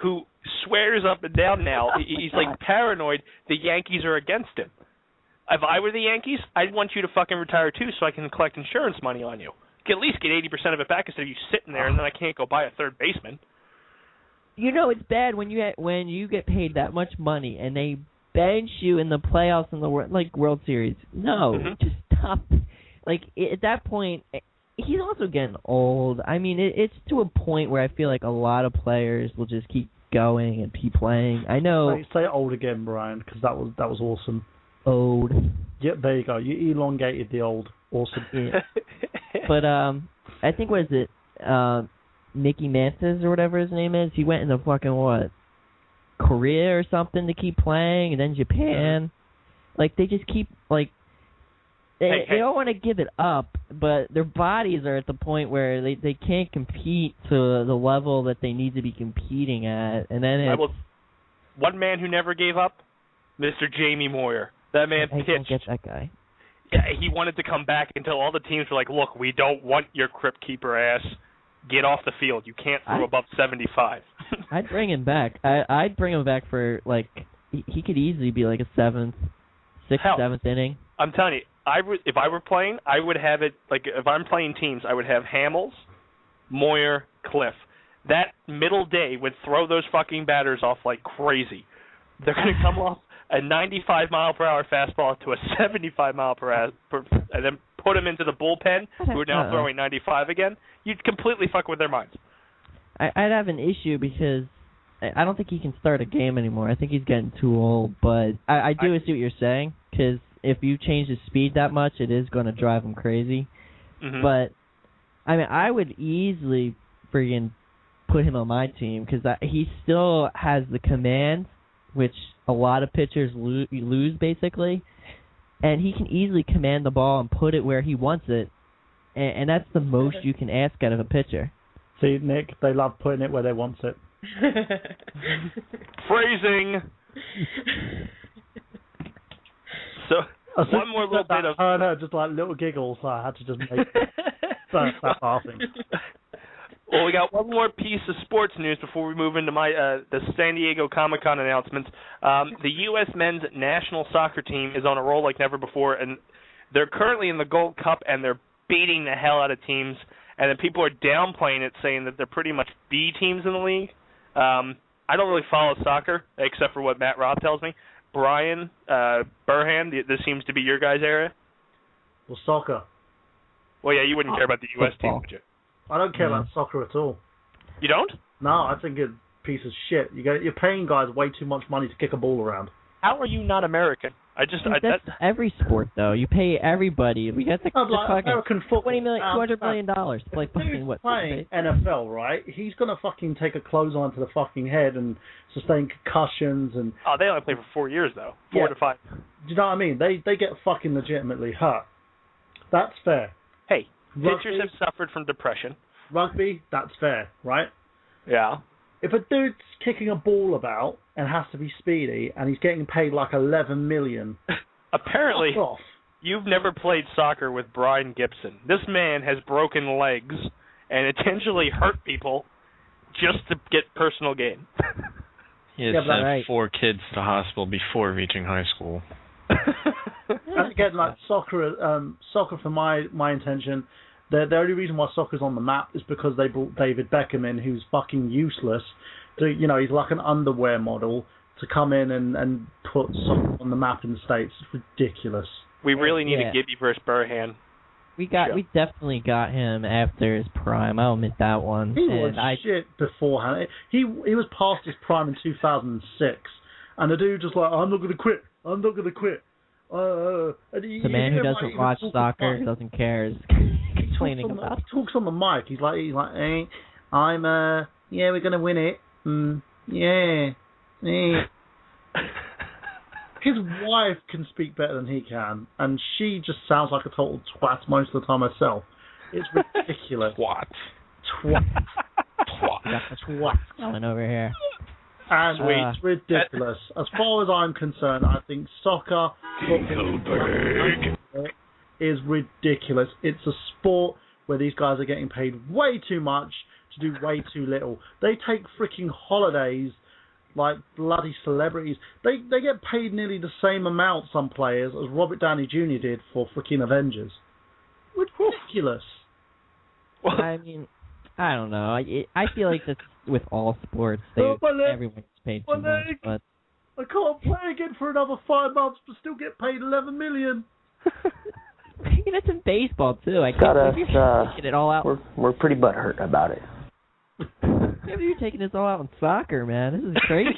who swears up and down now. He's like paranoid the Yankees are against him. If I were the Yankees, I'd want you to fucking retire too so I can collect insurance money on you. At least get 80% of it back instead of you sitting there and then I can't go buy a third baseman.
You know it's bad when you get paid that much money and they bench you in the playoffs in the World Series. No, just stop. At that point, he's also getting old. I mean, it's to a point where I feel like a lot of players will just keep going and keep playing. I know.
Say old again, Brian, because that was awesome.
Old.
Yep, there you go. You elongated the old. Awesome.
Yeah. But I think what is it? Mickey Mantis or whatever his name is. He went into fucking Korea or something to keep playing, and then Japan. They just keep they don't want to give it up, but their bodies are at the point where they can't compete to the level that they need to be competing at, and then
one man who never gave up, Mr. Jamie Moyer. That man pitched.
I don't get that guy.
Yeah, he wanted to come back until all the teams were like, look, we don't want your crypt keeper ass. Get off the field. You can't throw above 75.
I'd bring him back. I'd bring him back for, he could easily be a seventh inning.
I'm telling you, if I were playing, I would have it, if I'm playing teams, I would have Hamels, Moyer, Cliff. That middle day would throw those fucking batters off like crazy. They're going to come off a 95-mile-per-hour fastball to a 75-mile-per-hour, and then put them into the bullpen, who are now throwing 95 again, you'd completely fuck with their minds.
I'd have an issue because I don't think he can start a game anymore. I think he's getting too old, but I do see what you're saying, because if you change his speed that much, it is going to drive him crazy. Mm-hmm. But, I mean, I would easily friggin' put him on my team, because he still has the command, which a lot of pitchers lose, basically, and he can easily command the ball and put it where he wants it, and that's the most you can ask out of a pitcher.
See, Nick, they love putting it where they want it.
Phrasing. So, one more little bit of...
Oh, no, just like little giggles. So I had to just make it. Start laughing.
Well, we got one more piece of sports news before we move into the San Diego Comic-Con announcements. The U.S. men's national soccer team is on a roll like never before, and they're currently in the Gold Cup, and they're beating the hell out of teams. And then people are downplaying it, saying that they're pretty much B teams in the league. I don't really follow soccer, except for what Matt Roth tells me. Brian, Burhan, this seems to be your guys' area.
Well, soccer.
Well, yeah, you wouldn't care about the U.S. team, would you?
I don't care about soccer at all.
You don't?
No, I think it's a piece of shit. You're paying guys way too much money to kick a ball around.
How are you not American?
That's every sport, though. You pay everybody. We got the
American football.
$200 million to play fucking what?
Playing NFL, right? He's gonna fucking take a clothesline to the fucking head and sustain concussions and.
Oh, they only play for 4 years though. 4 to 5.
Do you know what I mean? They get fucking legitimately hurt. That's fair.
Hey, pitchers have suffered from depression.
Rugby, that's fair, right?
Yeah.
If a dude's kicking a ball about and has to be speedy and he's getting paid like $11 million,
apparently you've never played soccer with Brian Gibson. This man has broken legs and intentionally hurt people just to get personal gain.
He has sent 4 kids to the hospital before reaching high school.
And again, like soccer for my intention. The only reason why soccer's on the map is because they brought David Beckham in, who's fucking useless. He's like an underwear model to come in and put soccer on the map in the States. It's ridiculous.
We really need a Gibby versus Burhan.
We definitely got him after his prime. I'll admit that one.
He was shit beforehand. He was past his prime in 2006, and the dude just like, I'm not gonna quit.
The man who doesn't watch soccer, doesn't care, is complaining about.
He talks on the mic. He's like, hey, we're gonna win it. His wife can speak better than he can, and she just sounds like a total twat most of the time herself. It's ridiculous.
Twat.
Twat going over here.
And it's ridiculous. As far as I'm concerned, I think soccer is ridiculous. It's a sport where these guys are getting paid way too much to do way too little. They take freaking holidays like bloody celebrities. They get paid nearly the same amount, some players, as Robert Downey Jr. did for freaking Avengers. Ridiculous.
Well, I mean, I don't know. I feel like that's with all sports. Everyone gets paid too much. But
I can't play again for another 5 months, but still get paid $11 million.
That's in baseball too. I
can't
believe you're taking it all out.
We're pretty butthurt about it.
You're taking this all out in soccer, man. This is crazy.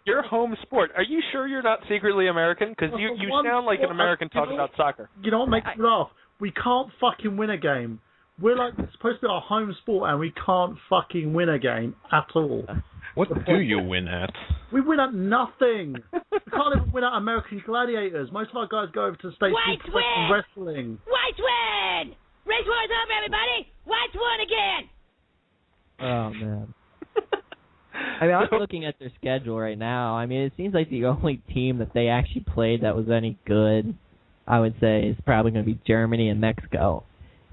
Your home sport. Are you sure you're not secretly American? Because you sound like an American talking about soccer.
You know what makes me laugh? We can't fucking win a game. We're like supposed to be our home sport, and we can't fucking win a game at all.
What do you win at?
We win at nothing. We can't even win at American Gladiators. Most of our guys go over to the States for wrestling.
Whites win! Race war's over, everybody! Whites won again!
Oh, man. I mean, I'm looking at their schedule right now. I mean, it seems like the only team that they actually played that was any good, I would say, is probably going to be Germany and Mexico.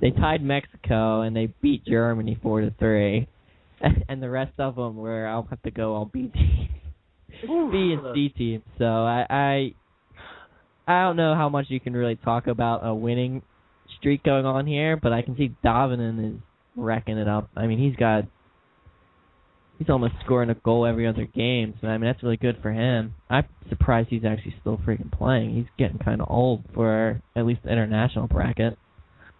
They tied Mexico, and they beat Germany 4-3. And the rest of them were, I'll have to go all B teams. B and C teams. So I don't know how much you can really talk about a winning streak going on here, but I can see Davinen is wrecking it up. I mean, he's got he's almost scoring a goal every other game. So I mean, that's really good for him. I'm surprised he's actually still freaking playing. He's getting kind of old for at least the international bracket.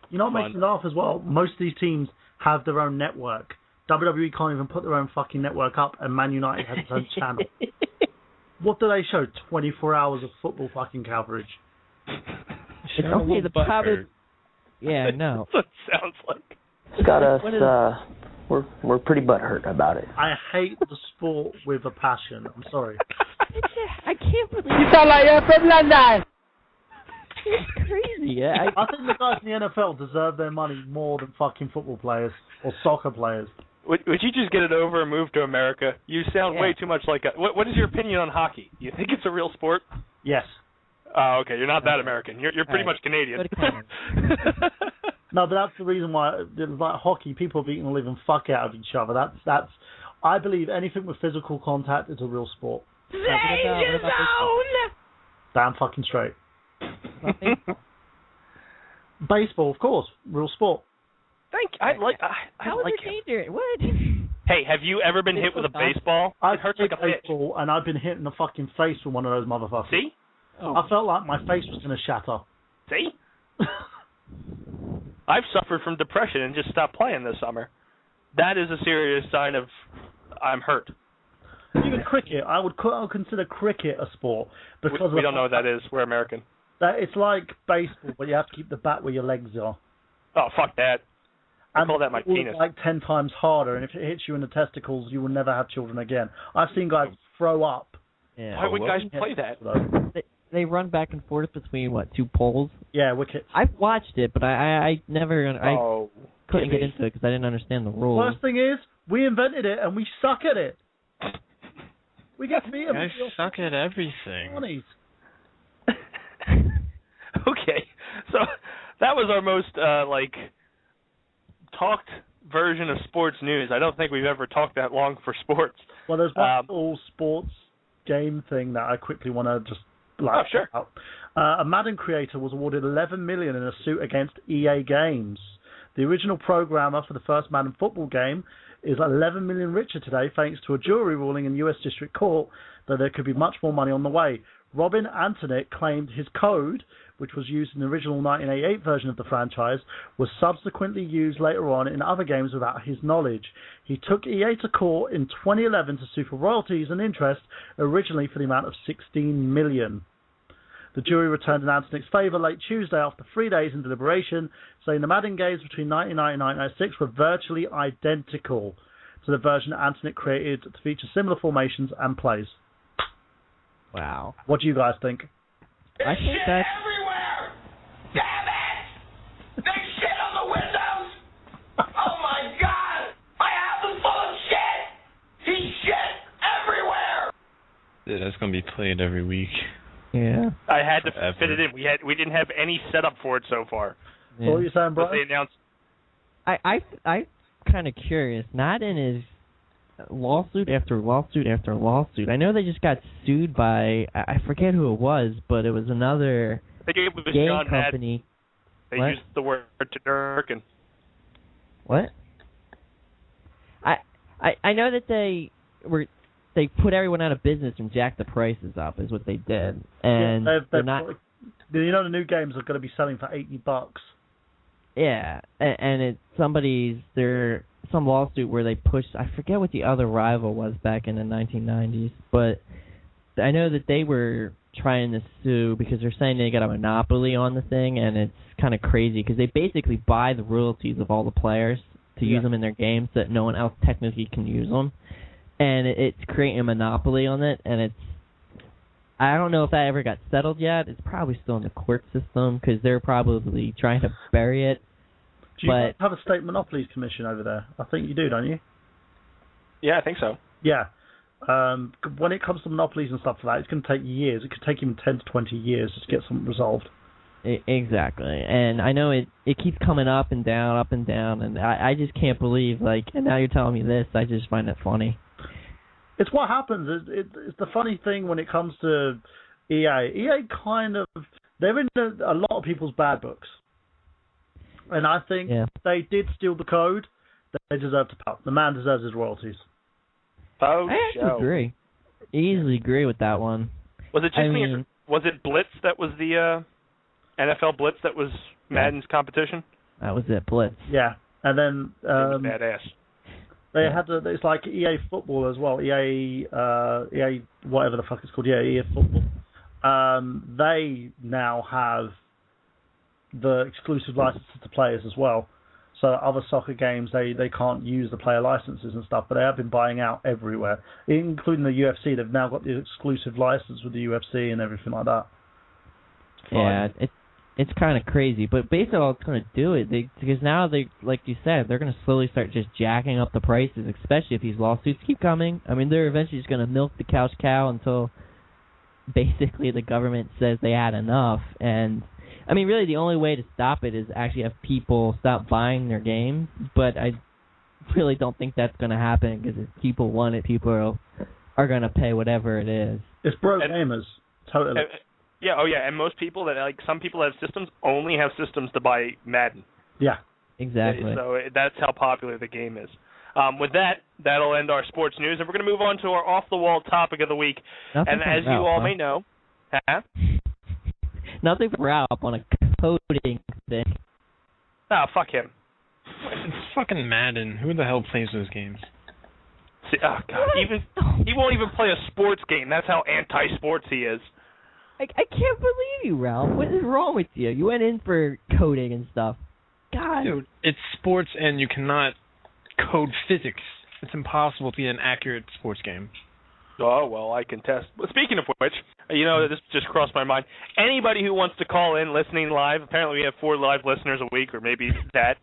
You know what makes me laugh as well? Most of these teams have their own network. WWE can't even put their own fucking network up, and Man United has its own channel. What do they show? 24 hours of football fucking coverage.
It's okay, the problem. Yeah, no.
That's what it sounds like.
It's got us. We're pretty butthurt about it.
I hate the sport with a passion. I'm sorry.
I can't believe
You sound like you're from London.
it's crazy. Yeah,
I think the guys in the NFL deserve their money more than fucking football players or soccer players.
Would you just get it over and move to America? You sound way too much like a... What is your opinion on hockey? You think it's a real sport?
Yes.
Oh, okay. You're not that American. You're pretty much Canadian.
No, but that's the reason why, like hockey, people are beating the living fuck out of each other. That's. I believe anything with physical contact is a real sport.
Danger Zone!
Damn fucking straight. Baseball, of course, real sport.
I like
danger? What?
Hey, have you ever been hit with a baseball? It hurts like a
baseball, and I've been hit in the fucking face with one of those motherfuckers.
See?
Oh. I felt like my face was going to shatter.
See? I've suffered from depression and just stopped playing this summer. That is a serious sign of I'm hurt.
Even cricket, I would consider cricket a sport because
we don't know what that is. We're American.
It's like baseball, but you have to keep the bat where your legs are.
Oh, fuck that. I call that my penis.
Like 10 times harder, and if it hits you in the testicles, you will never have children again. I've seen guys throw up.
Yeah.
Why would guys play that?
They run back and forth between two poles.
Yeah, wickets.
I've watched it, but I never couldn't get into it because I didn't understand the rules.
First thing is, we invented it and we suck at it. We get to be able
I suck at everything.
Okay, so that was our most talked version of sports news. I don't think we've ever talked that long for sports.
Well, there's one little sports game thing that I quickly want to just
sure.
out. A Madden creator was awarded $11 million in a suit against EA Games. The original programmer for the first Madden football game is $11 million richer today thanks to a jury ruling in U.S. District Court that there could be much more money on the way. Robin Antoinette claimed his code, which was used in the original 1988 version of the franchise, was subsequently used later on in other games without his knowledge. He took EA to court in 2011 to sue for royalties and interest, originally for the amount of $16 million. The jury returned in Antonette's favour late Tuesday after 3 days in deliberation, saying the Madden games between 1990 and 1996 were virtually identical to the version Antoinette created to feature similar formations and plays.
Wow.
What do you guys think?
I think that's everywhere! Damn it! There's shit on the windows! Oh my god! My house is full of shit! He's shit everywhere!
Yeah, that's gonna be played every week.
Yeah.
I had to fit it in. We didn't have any setup for it so far.
Yeah. What were you saying, Brian?
They announced.
I'm kind of curious. Not in his lawsuit after lawsuit after lawsuit. I know they just got sued by, I forget who it was, but it was another
game company. They used the word to Dirk and.
What? I know that they put everyone out of business and jacked the prices up is what they did, and they're not.
You know the new games are going to be selling for $80.
Yeah, and it's some lawsuit where they pushed, I forget what the other rival was back in the 1990s, but I know that they were trying to sue because they're saying they got a monopoly on the thing, and it's kind of crazy because they basically buy the royalties of all the players to use them in their games so that no one else technically can use them, and it's creating a monopoly on it, and I don't know if that ever got settled yet. It's probably still in the court system because they're probably trying to bury it.
Do you have a state monopolies commission over there? I think you do, don't you?
Yeah, I think so.
Yeah. When it comes to monopolies and stuff like that, it's going to take years. It could take even 10 to 20 years to get something resolved.
Exactly. And I know it keeps coming up and down, and I just can't believe, and now you're telling me this, I just find it funny.
It's what happens. It's the funny thing when it comes to EA. EA kind of, they're in a lot of people's bad books. And I think they did steal the code. They deserve to pay. The man deserves his royalties.
Faux
I actually agree. Easily agree with that one.
Was it just me? Was it Blitz that was the NFL Blitz that was Madden's competition?
That was it, Blitz.
Yeah, and then
badass.
They had it's like EA Football as well. EA whatever the fuck it's called. Yeah, EA Football. They now have the exclusive licenses to players as well. So other soccer games, they can't use the player licenses and stuff, but they have been buying out everywhere, including the UFC. They've now got the exclusive license with the UFC and everything like that.
Yeah, it's kind of crazy, but basically all it's going to do is because now they, like you said, they're going to slowly start just jacking up the prices, especially if these lawsuits keep coming. I mean, they're eventually just going to milk the couch cow until basically the government says they had enough. And I mean, really, the only way to stop it is actually have people stop buying their games. But I really don't think that's going to happen because if people want it, people are going to pay whatever it is.
It's broke gamers, totally.
Yeah, and most people some people that have systems only have systems to buy Madden.
Yeah,
exactly.
So that's how popular the game is. With that, that'll end our sports news, and we're going to move on to our off-the-wall topic of the week.
Nothing
and as you all may know...
Nothing for Ralph on a coding thing.
Oh, fuck him.
It's fucking Madden. Who the hell plays those games?
See, oh, God. He won't even play a sports game. That's how anti-sports he is.
I can't believe you, Ralph. What is wrong with you? You went in for coding and stuff. God.
Dude, it's sports and you cannot code physics. It's impossible to be an accurate sports game.
Oh, well, I contest. Well, speaking of which, this just crossed my mind. Anybody who wants to call in listening live, apparently we have 4 live listeners a week, or maybe that,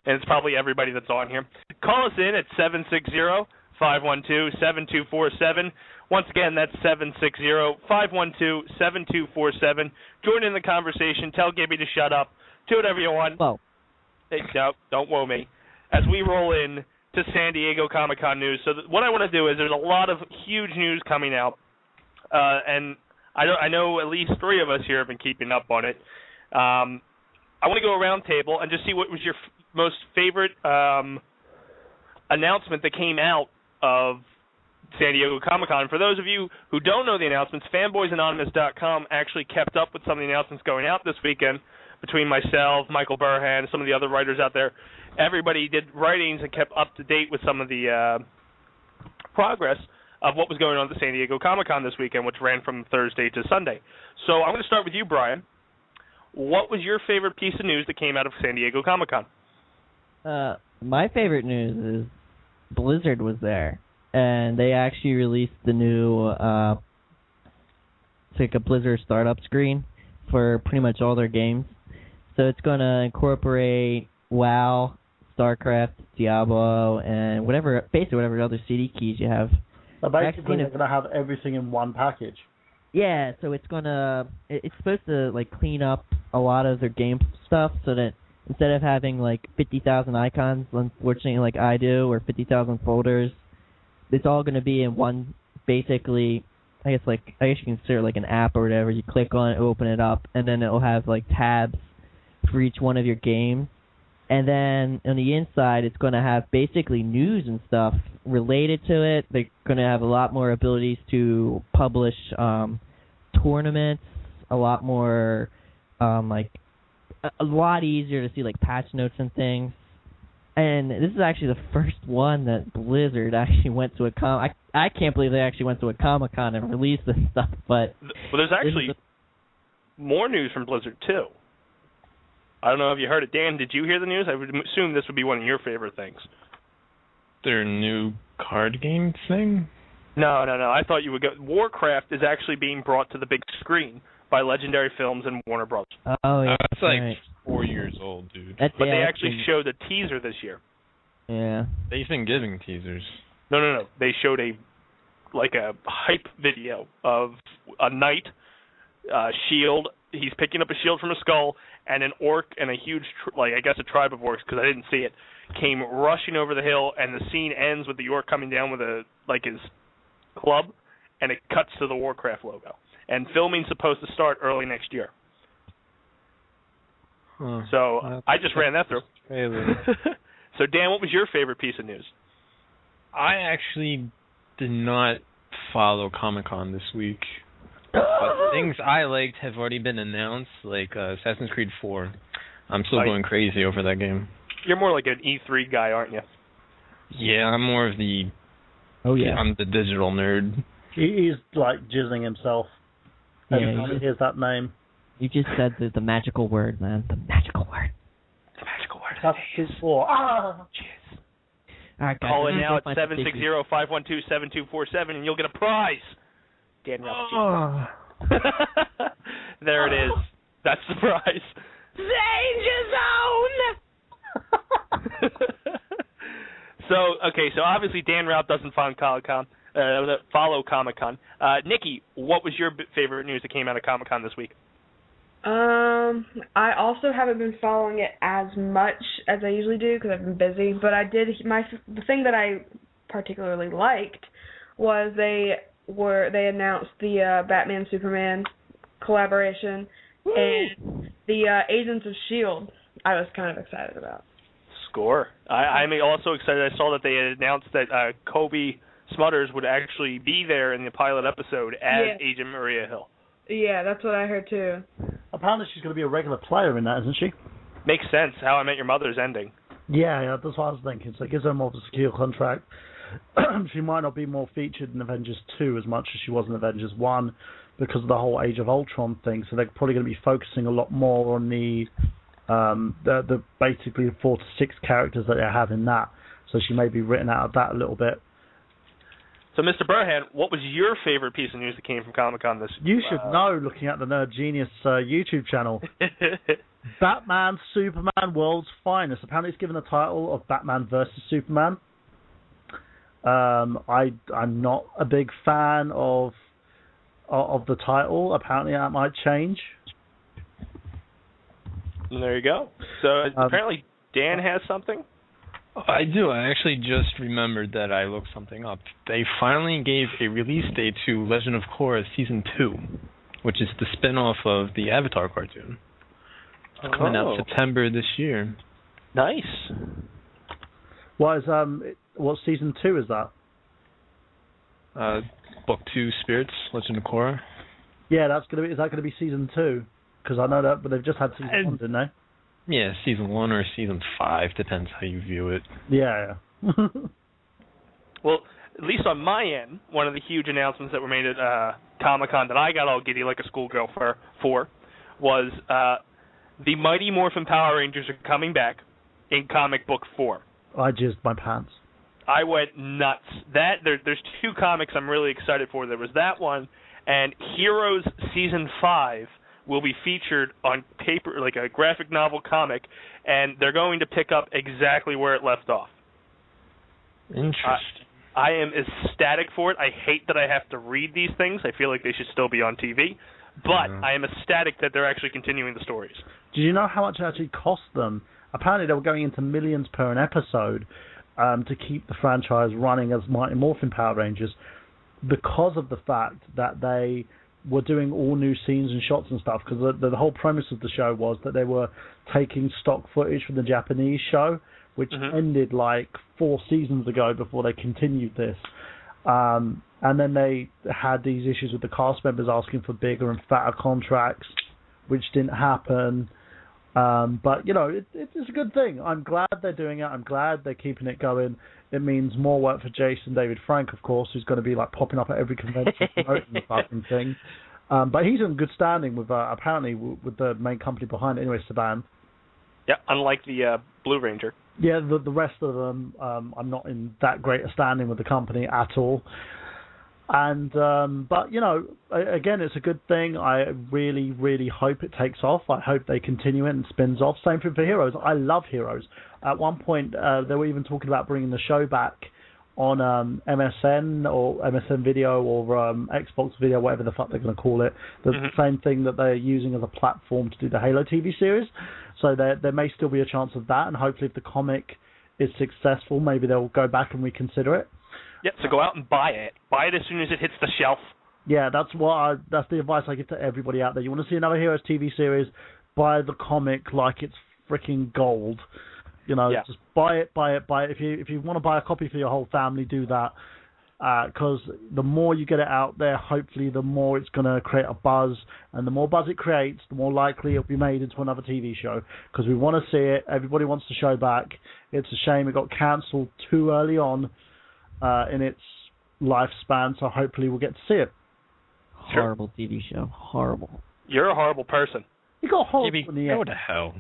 and it's probably everybody that's on here. Call us in at 760-512-7247. Once again, that's 760-512-7247. Join in the conversation. Tell Gibby to shut up. Do whatever you want.
Whoa.
Hey, no, don't woe me. As we roll in to San Diego Comic-Con news. So what I want to do is there's a lot of huge news coming out, and I know at least 3 of us here have been keeping up on it. I want to go around table and just see what was your most favorite announcement that came out of San Diego Comic-Con. For those of you who don't know the announcements, fanboysanonymous.com actually kept up with some of the announcements going out this weekend between myself, Michael Burhan, some of the other writers out there. Everybody did writings and kept up to date with some of the progress of what was going on at the San Diego Comic-Con this weekend, which ran from Thursday to Sunday. So I'm going to start with you, Brian. What was your favorite piece of news that came out of San Diego Comic-Con?
My favorite news is Blizzard was there, and they actually released the new it's like a Blizzard startup screen for pretty much all their games. So it's going to incorporate WoW, StarCraft, Diablo, and basically whatever other CD keys you have.
So basically, they're going to have everything in one package.
Yeah, so it's supposed to clean up a lot of their game stuff, so that instead of having 50,000 icons, unfortunately, like I do, or 50,000 folders, it's all going to be in one. Basically, I guess you consider an app or whatever. You click on it, open it up, and then it'll have tabs for each one of your games. And then on the inside, it's going to have basically news and stuff related to it. They're going to have a lot more abilities to publish tournaments, a lot more, a lot easier to see patch notes and things. And this is actually the first one that Blizzard actually went to I can't believe they actually went to a Comic-Con and released this stuff. But
there's actually more news from Blizzard too. I don't know if you heard it. Dan, did you hear the news? I would assume this would be one of your favorite things.
Their new card game thing?
No. I thought you would go. Warcraft is actually being brought to the big screen by Legendary Films and Warner Bros.
Oh, yeah.
It's right. 4 years old, dude.
But they actually showed a teaser this year.
Yeah.
They've been giving teasers.
No. They showed a hype video of a knight, shield. He's picking up a shield from a skull, and an orc and a huge, I guess a tribe of orcs, because I didn't see it, came rushing over the hill, and the scene ends with the orc coming down with his club, and it cuts to the Warcraft logo. And filming's supposed to start early next year. So I just ran that through.
So
Dan, what was your favorite piece of news?
I actually did not follow Comic-Con this week. But things I liked have already been announced, like Assassin's Creed 4. I'm still going crazy over that game.
You're more like an E3 guy, aren't you?
Yeah, I'm more of the...
Oh, yeah.
I'm the digital nerd.
He's like jizzing himself. Every
Yeah,
time he hears that name.
You just said the magical word, man. The magical word.
The magical word.
Assassin's Creed 4. Ah!
Cheers.
All right, guys.
Call in now at 760-512-7247 and you'll get a prize. Dan Ralph. There it is. That's the prize.
Danger Zone!
So obviously Dan Ralph doesn't follow Comic-Con. Nikki, what was your favorite news that came out of Comic-Con this week?
I also haven't been following it as much as I usually do because I've been busy. But I did. The thing that I particularly liked was they announced the Batman Superman collaboration. Woo! And the Agents of S.H.I.E.L.D. I was kind of excited about.
Score. I'm also excited. I saw that they had announced that Kobe Smulders would actually be there in the pilot episode as Agent Maria Hill.
Yeah, that's what I heard too.
Apparently she's going to be a regular player in that, isn't she?
Makes sense. How I Met Your Mother's ending.
Yeah, that's what I was thinking. So it gives her more of a secure contract. She might not be more featured in Avengers 2 as much as she was in Avengers 1 because of the whole Age of Ultron thing. So they're probably going to be focusing a lot more on the basically 4 to 6 characters that they have in that. So she may be written out of that a little bit.
So, Mr. Burhan, what was your favorite piece of news that came from Comic-Con this
You should know, looking at the Nerd Genius YouTube channel. Batman, Superman, World's Finest. Apparently it's given the title of Batman versus Superman. I'm not a big fan of the title. Apparently that might change.
And there you go. So, apparently Dan has something?
I do. I actually just remembered that I looked something up. They finally gave a release date to Legend of Korra Season 2, which is the spin-off of the Avatar cartoon. It's coming out September this year.
Nice.
What Season 2 is that?
Book 2, Spirits, Legend of Korra.
Yeah, is that going to be Season 2? Because I know that, but they've just had Season 1, didn't they?
Yeah, Season 1 or Season 5, depends how you view it.
Yeah.
Well, at least on my end, one of the huge announcements that were made at Comic-Con that I got all giddy like a schoolgirl for was the Mighty Morphin Power Rangers are coming back in comic book form.
I jizzed my pants.
I went nuts. There's 2 comics I'm really excited for. There was that one, and Heroes Season 5 will be featured on paper, like a graphic novel comic, and they're going to pick up exactly where it left off.
Interesting.
I am ecstatic for it. I hate that I have to read these things. I feel like they should still be on TV. But I am ecstatic that they're actually continuing the stories.
Did you know how much it actually cost them? Apparently they were going into millions per an episode to keep the franchise running as Mighty Morphin Power Rangers because of the fact that they were doing all new scenes and shots and stuff, because the whole premise of the show was that they were taking stock footage from the Japanese show, which ended like 4 seasons ago before they continued this. And then they had these issues with the cast members asking for bigger and fatter contracts, which didn't happen. But, you know, it's a good thing. I'm glad they're doing it. I'm glad they're keeping it going. It means more work for Jason David Frank, of course, who's going to be like popping up at every convention promoting the fucking thing. But he's in good standing with, apparently, with the main company behind it. Anyway, Saban.
Yeah, unlike the Blue Ranger.
Yeah, the rest of them, I'm not in that great a standing with the company at all. And but you know, again, it's a good thing. I really, really hope it takes off. I hope they continue it and spins off. Same thing for Heroes. I love Heroes. At one point, they were even talking about bringing the show back on MSN or MSN Video or Xbox Video, whatever the fuck they're going to call it. The same thing that they're using as a platform to do the Halo TV series. So there may still be a chance of that, and hopefully if the comic is successful, maybe they'll go back and reconsider it.
Yep, so go out and buy it. Buy it as soon as it hits the shelf.
Yeah, that's the advice I give to everybody out there. You want to see another Heroes TV series, buy the comic like it's freaking gold. You know, just buy it. If you want to buy a copy for your whole family, do that. because the more you get it out there, hopefully the more it's going to create a buzz, and the more buzz it creates, the more likely it'll be made into another TV show, because we want to see it. Everybody wants the show back. It's a shame it got cancelled too early on in its lifespan, so hopefully we'll get to see it.
Horrible TV show. Horrible.
You're a horrible person.
You got horrible in the end.
Go to hell.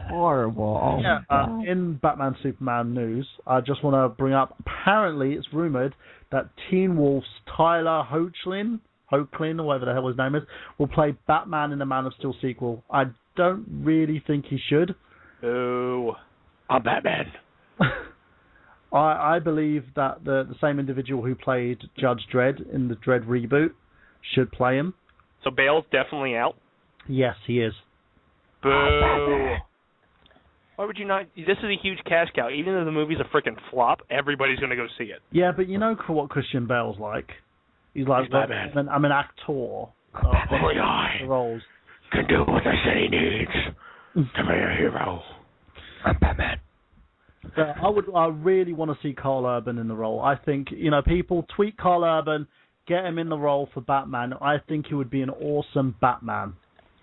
Horrible. Oh
yeah, in Batman Superman news, I just want to bring up, apparently it's rumoured that Teen Wolf's Tyler Hoechlin, or whatever the hell his name is, will play Batman in the Man of Steel sequel. I don't really think he should.
Ooh, I'm Batman.
I believe that the same individual who played Judge Dredd in the Dredd reboot should play him.
So Bale's definitely out?
Yes, he is.
Boo. Why would you not? This is a huge cash cow. Even though the movie's a freaking flop, everybody's going to go see it.
Yeah, but you know what Christian Bale's like? He's like, I'm an actor.
Only I
roles.
can do what the city needs to be a hero. I'm Batman.
I really want to see Carl Urban in the role. I think, people tweet Carl Urban, get him in the role for Batman. I think he would be an awesome Batman.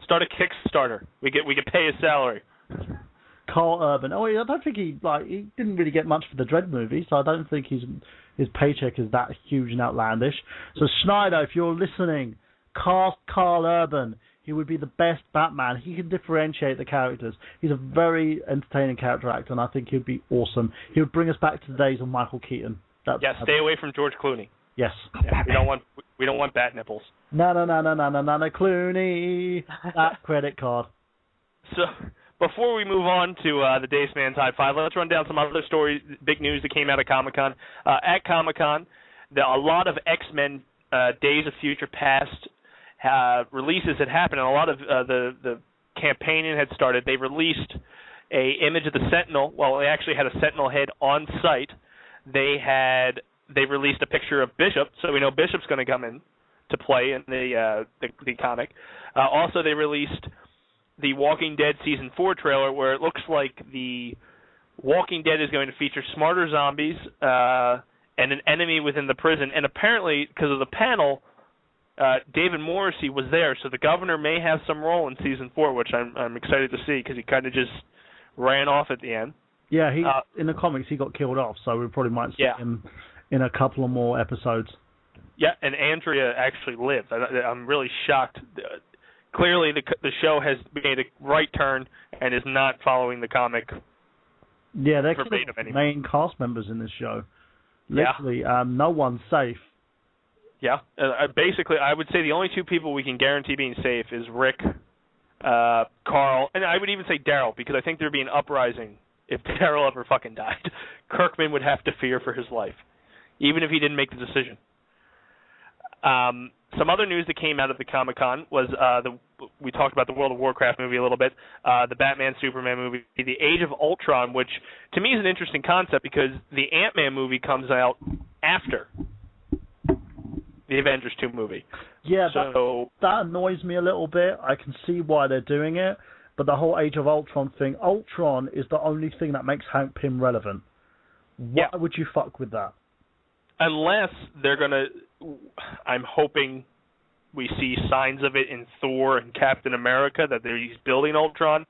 Start a Kickstarter. We could pay his salary.
Carl Urban. Oh, I don't think he didn't really get much for the Dredd movie, so I don't think his paycheck is that huge and outlandish. So Schneider, if you're listening, cast Carl Urban. He would be the best Batman. He can differentiate the characters. He's a very entertaining character actor, and I think he'd be awesome. He would bring us back to the days of Michael Keaton.
Stay away from George Clooney.
Yes.
Yeah, we don't want bat nipples.
No, Clooney. That credit card.
So before we move on to the Dace Man High Five, let's run down some other stories, big news that came out of Comic-Con. At Comic-Con, a lot of X-Men Days of Future Past releases had happened, and a lot of the campaigning had started. They released a image of the Sentinel. Well, they actually had a Sentinel head on site. They released a picture of Bishop, so we know Bishop's going to come in to play in the comic. Also, they released the Walking Dead Season 4 trailer, where it looks like the Walking Dead is going to feature smarter zombies and an enemy within the prison. And apparently, because of the panel, David Morrissey was there, so the governor may have some role in Season 4, which I'm excited to see, because he kind of just ran off at the end.
Yeah, in the comics he got killed off, so we probably might see him in a couple of more episodes.
Yeah, and Andrea actually lived. I'm really shocked. Clearly, the show has made a right turn and is not following the comic.
Yeah, they're killing the main cast members in this show. Literally, no one's safe.
Yeah, basically, I would say the only two people we can guarantee being safe is Rick, Carl, and I would even say Daryl, because I think there'd be an uprising if Daryl ever fucking died. Kirkman would have to fear for his life, even if he didn't make the decision. Some other news that came out of the Comic-Con was we talked about the World of Warcraft movie a little bit, the Batman Superman movie, the Age of Ultron, which to me is an interesting concept because the Ant-Man movie comes out after the Avengers 2 movie.
Yeah, so that annoys me a little bit. I can see why they're doing it, but the whole Age of Ultron thing, Ultron is the only thing that makes Hank Pym relevant. Why would you fuck with that?
Unless they're going to... I'm hoping we see signs of it in Thor and Captain America, that he's building Ultron,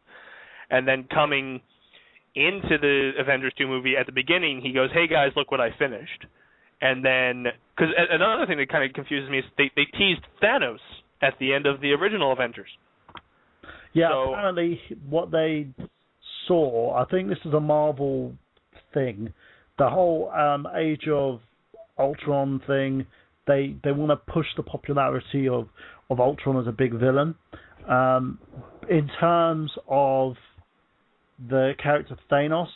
and then coming into the Avengers 2 movie, at the beginning, he goes, hey guys, look what I finished. And then, because another thing that kind of confuses me is they teased Thanos at the end of the original Avengers.
Yeah, so, apparently what they saw, I think this is a Marvel thing, the whole Age of Ultron thing, they want to push the popularity of Ultron as a big villain. In terms of the character Thanos,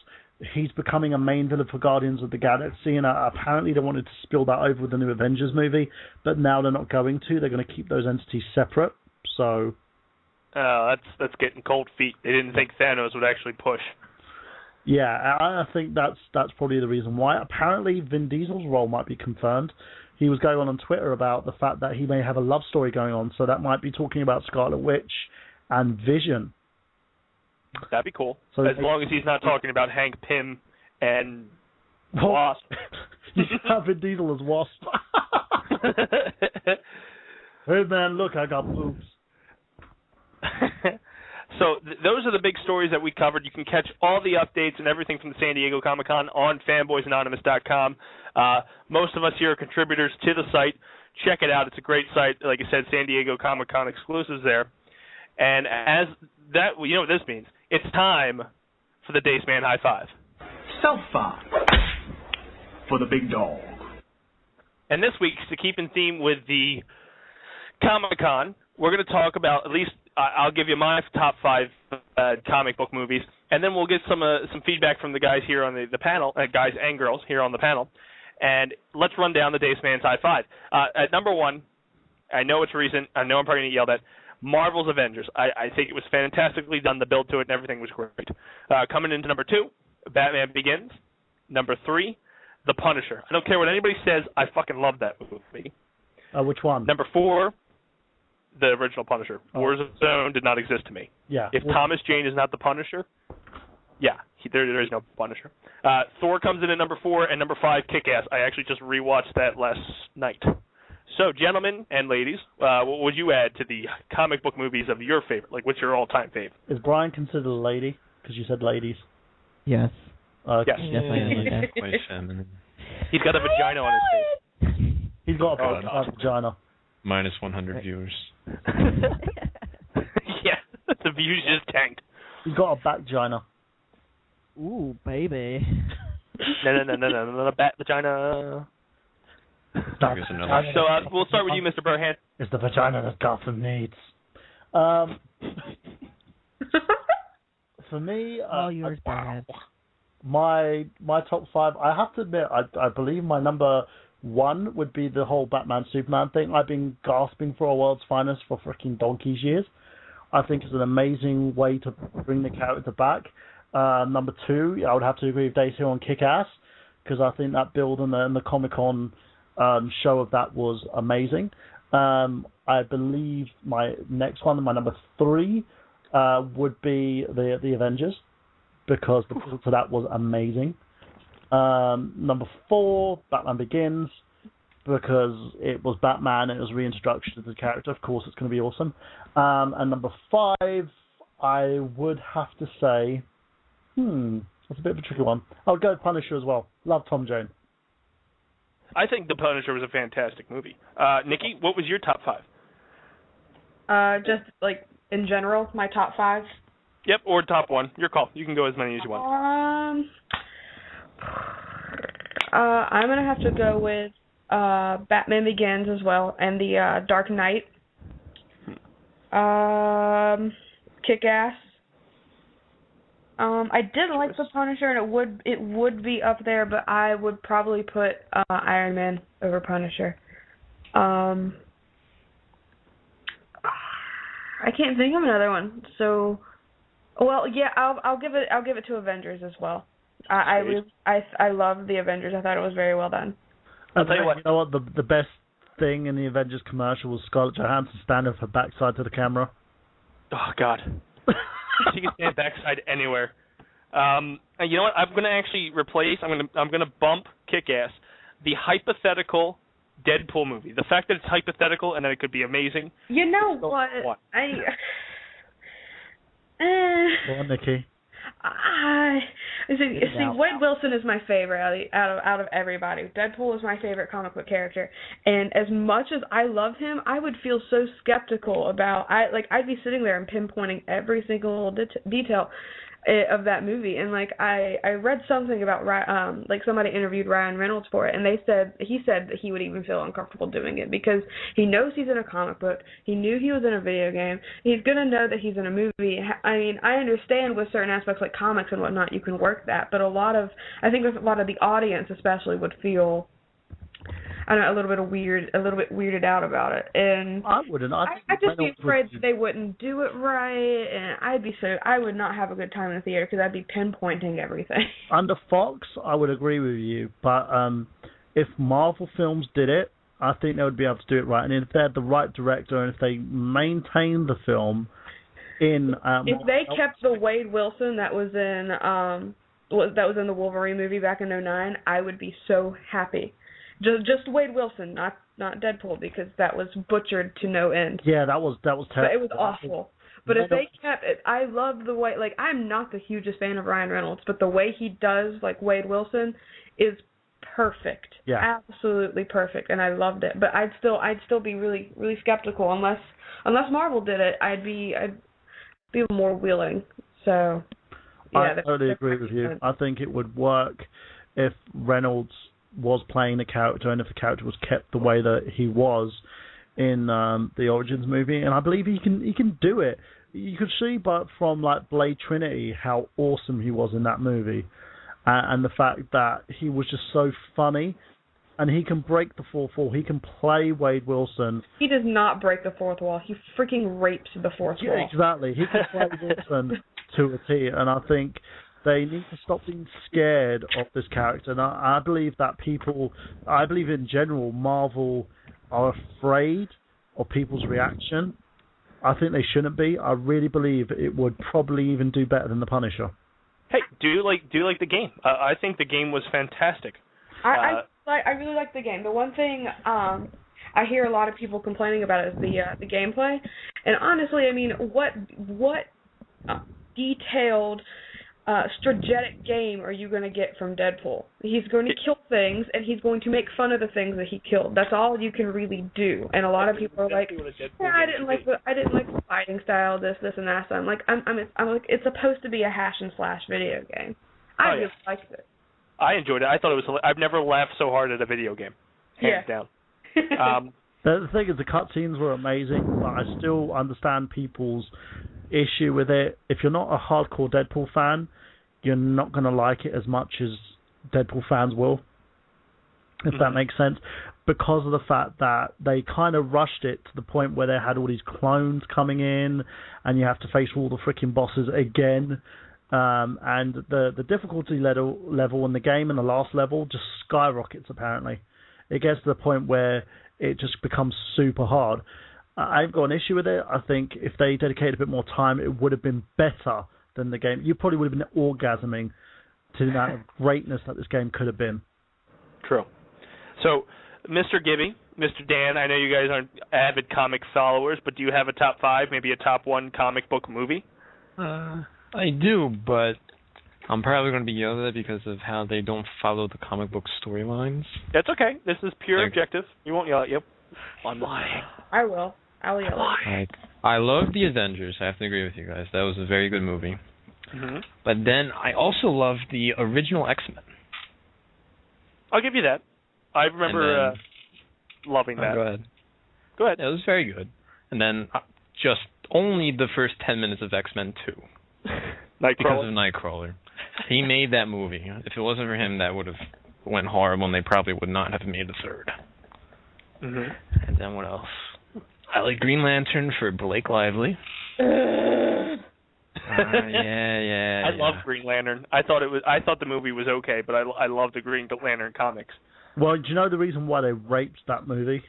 he's becoming a main villain for Guardians of the Galaxy, and apparently they wanted to spill that over with the new Avengers movie, but now they're not going to. They're going to keep those entities separate. So,
that's getting cold feet. They didn't think Thanos would actually push.
Yeah, I think that's probably the reason why. Apparently, Vin Diesel's role might be confirmed. He was going on Twitter about the fact that he may have a love story going on, so that might be talking about Scarlet Witch and Vision.
That'd be cool. So as long as he's not talking about Hank Pym and Wasp.
You can have Vin Diesel as Wasp. Hey man, look, I got boobs.
So those are the big stories that we covered. You can catch all the updates and everything from the San Diego Comic-Con on fanboysanonymous.com. Most of us here are contributors to the site. Check it out. It's a great site. Like I said, San Diego Comic-Con exclusives there. And as that, you know what this means. It's time for the Dace Man High Five.
Self-five for the big dog.
And this week, to keep in theme with the Comic-Con, we're going to talk about, at least I'll give you my top 5 comic book movies, and then we'll get some feedback from the guys here on the panel, guys and girls here on the panel, and let's run down the Dace Man's High Five. At number 1, I know it's recent, I know I'm probably going to yell at, Marvel's Avengers. I think it was fantastically done, the build to it and everything was great. Coming into number 2, Batman Begins. Number 3, The Punisher. I don't care what anybody says, I fucking love that movie.
Which one?
Number 4, the original Punisher. Warzone did not exist to me.
Yeah.
If Thomas Jane is not the Punisher, yeah, there is no Punisher. Thor comes in at number 4, and number 5, Kick-Ass. I actually just rewatched that last night. So, gentlemen and ladies, what would you add to the comic book movies of your favorite? Like, what's your all-time favorite?
Is Brian considered a lady? Because you said ladies.
Yes.
Yes.
Yes, I am. Okay.
Quite feminine.
He's got a vagina on his face.
He's got a vagina.
Minus 100 viewers.
Yeah, the views just tanked.
He's got a back vagina.
Ooh, baby.
No, bat vagina.
There's another.
So we'll start with you, Mr. Burhan.
It's the vagina that Gotham needs. For me,
yours, Burhan.
My top 5. I have to admit, I believe my number 1 would be the whole Batman Superman thing. I've been gasping for a world's finest for freaking donkey's years. I think it's an amazing way to bring the character back. Number 2, I would have to agree with Dace here on Kick-Ass, because I think that build and the Comic-Con show of that was amazing. I believe my next one, my number 3, would be the Avengers, because the build to that was amazing. Number 4, Batman Begins, because it was Batman and it was reintroduction to the character. Of course, it's going to be awesome. And number 5, I would have to say, that's a bit of a tricky one. I'll go Punisher as well. Love Tom Jones.
I think The Punisher was a fantastic movie. Nikki, what was your top
5? Just like in general, my top 5.
Yep, or top 1. Your call. You can go as many as you want.
I'm gonna have to go with Batman Begins as well, and the Dark Knight. Kick-Ass. I did like The Punisher, and it would be up there, but I would probably put Iron Man over Punisher. I can't think of another one. So, well, yeah, I'll give it to Avengers as well. I love the Avengers. I thought it was very well done.
I'll tell you what.
You know what? The best thing in the Avengers commercial was Scarlett Johansson standing with her backside to the camera.
Oh God. She can stand backside anywhere. And you know what? I'm going to actually replace. I'm going to bump Kick-Ass. The hypothetical Deadpool movie. The fact that it's hypothetical and that it could be amazing.
You know what?
Go on, Nikki.
See, Wade Wilson is my favorite out of everybody. Deadpool is my favorite comic book character, and as much as I love him, I would feel so skeptical about. I'd be sitting there and pinpointing every single detail of that movie, and I read something about somebody interviewed Ryan Reynolds for it, and he said that he would even feel uncomfortable doing it because he knows he's in a comic book, he knew he was in a video game, he's gonna know that he's in a movie. I mean, I understand with certain aspects like comics and whatnot you can work that, but I think a lot of the audience especially would feel, I don't know, a little bit weirded out about it, and
I wouldn't.
I'd just be afraid that they wouldn't do it right, and I would not have a good time in the theater because I'd be pinpointing everything.
Under Fox, I would agree with you, but if Marvel Films did it, I think they would be able to do it right, and if they had the right director and if they maintained the film in,
if they kept the Wade Wilson that was in that was in the Wolverine movie back in '09, I would be so happy. Just Wade Wilson, not Deadpool, because that was butchered to no end.
Yeah, that was terrible.
But it was awful. But if they kept it, I love the way, like, I'm not the hugest fan of Ryan Reynolds, but the way he does, like, Wade Wilson is perfect.
Yeah.
Absolutely perfect, and I loved it. But I'd still be really, really skeptical unless Marvel did it. I'd be more willing. So, yeah.
I totally agree with you. I think it would work if Reynolds was playing the character and if the character was kept the way that he was in the Origins movie, and I believe he can do it. You could see, but from like Blade Trinity, how awesome he was in that movie, and the fact that he was just so funny, and he can break the fourth wall. He can play Wade Wilson.
He does not break the fourth wall. He freaking rapes the fourth wall.
Exactly. He can play Wilson to a T, and I think they need to stop being scared of this character. And I believe that I believe in general, Marvel are afraid of people's reaction. I think they shouldn't be. I really believe it would probably even do better than The Punisher.
Hey, do you like the game? I think the game was fantastic.
I really like the game. The one thing I hear a lot of people complaining about is the gameplay. And honestly, I mean, what detailed strategic game are you going to get from Deadpool? He's going to kill things, and he's going to make fun of the things that he killed. That's all you can really do. And a lot of people are like, "Yeah, I didn't like the fighting style, this, and that." So I'm like, it's supposed to be a hash and slash video game. I really liked it.
I enjoyed it. I thought it was. I've never laughed so hard at a video game, hands down.
The thing is, the cutscenes were amazing, but I still understand people's issue with it. If you're not a hardcore Deadpool fan, you're not going to like it as much as Deadpool fans will, if that makes sense, because of the fact that they kind of rushed it to the point where they had all these clones coming in, and you have to face all the freaking bosses again, and the difficulty level in the game and the last level just skyrockets, apparently. It gets to the point where it just becomes super hard. I've got an issue with it. I think if they dedicated a bit more time, it would have been better than the game. You probably would have been orgasming to that greatness that this game could have been.
True. So, Mr. Gibby, Mr. Dan, I know you guys aren't avid comic followers, but do you have a top 5, maybe a top 1 comic book movie?
I do, but I'm probably going to be yelled at because of how they don't follow the comic book storylines.
That's okay. This is pure objective. You won't yell at you. I'm lying.
I will. I'll yell at you.
I love the Avengers. I have to agree with you guys. That was a very good movie.
Mm-hmm.
But then I also loved the original X-Men.
I'll give you that. I remember loving that.
Go ahead.
Go ahead.
It was very good. And then just only the first 10 minutes of X-Men 2. Because of Nightcrawler. He made that movie. If it wasn't for him, that would have went horrible, and they probably would not have made a third.
Mm-hmm.
And then what else? I like Green Lantern for Blake Lively. Yeah.
I love Green Lantern. I thought the movie was okay, but I love the Green Lantern comics.
Well, do you know the reason why they raped that movie?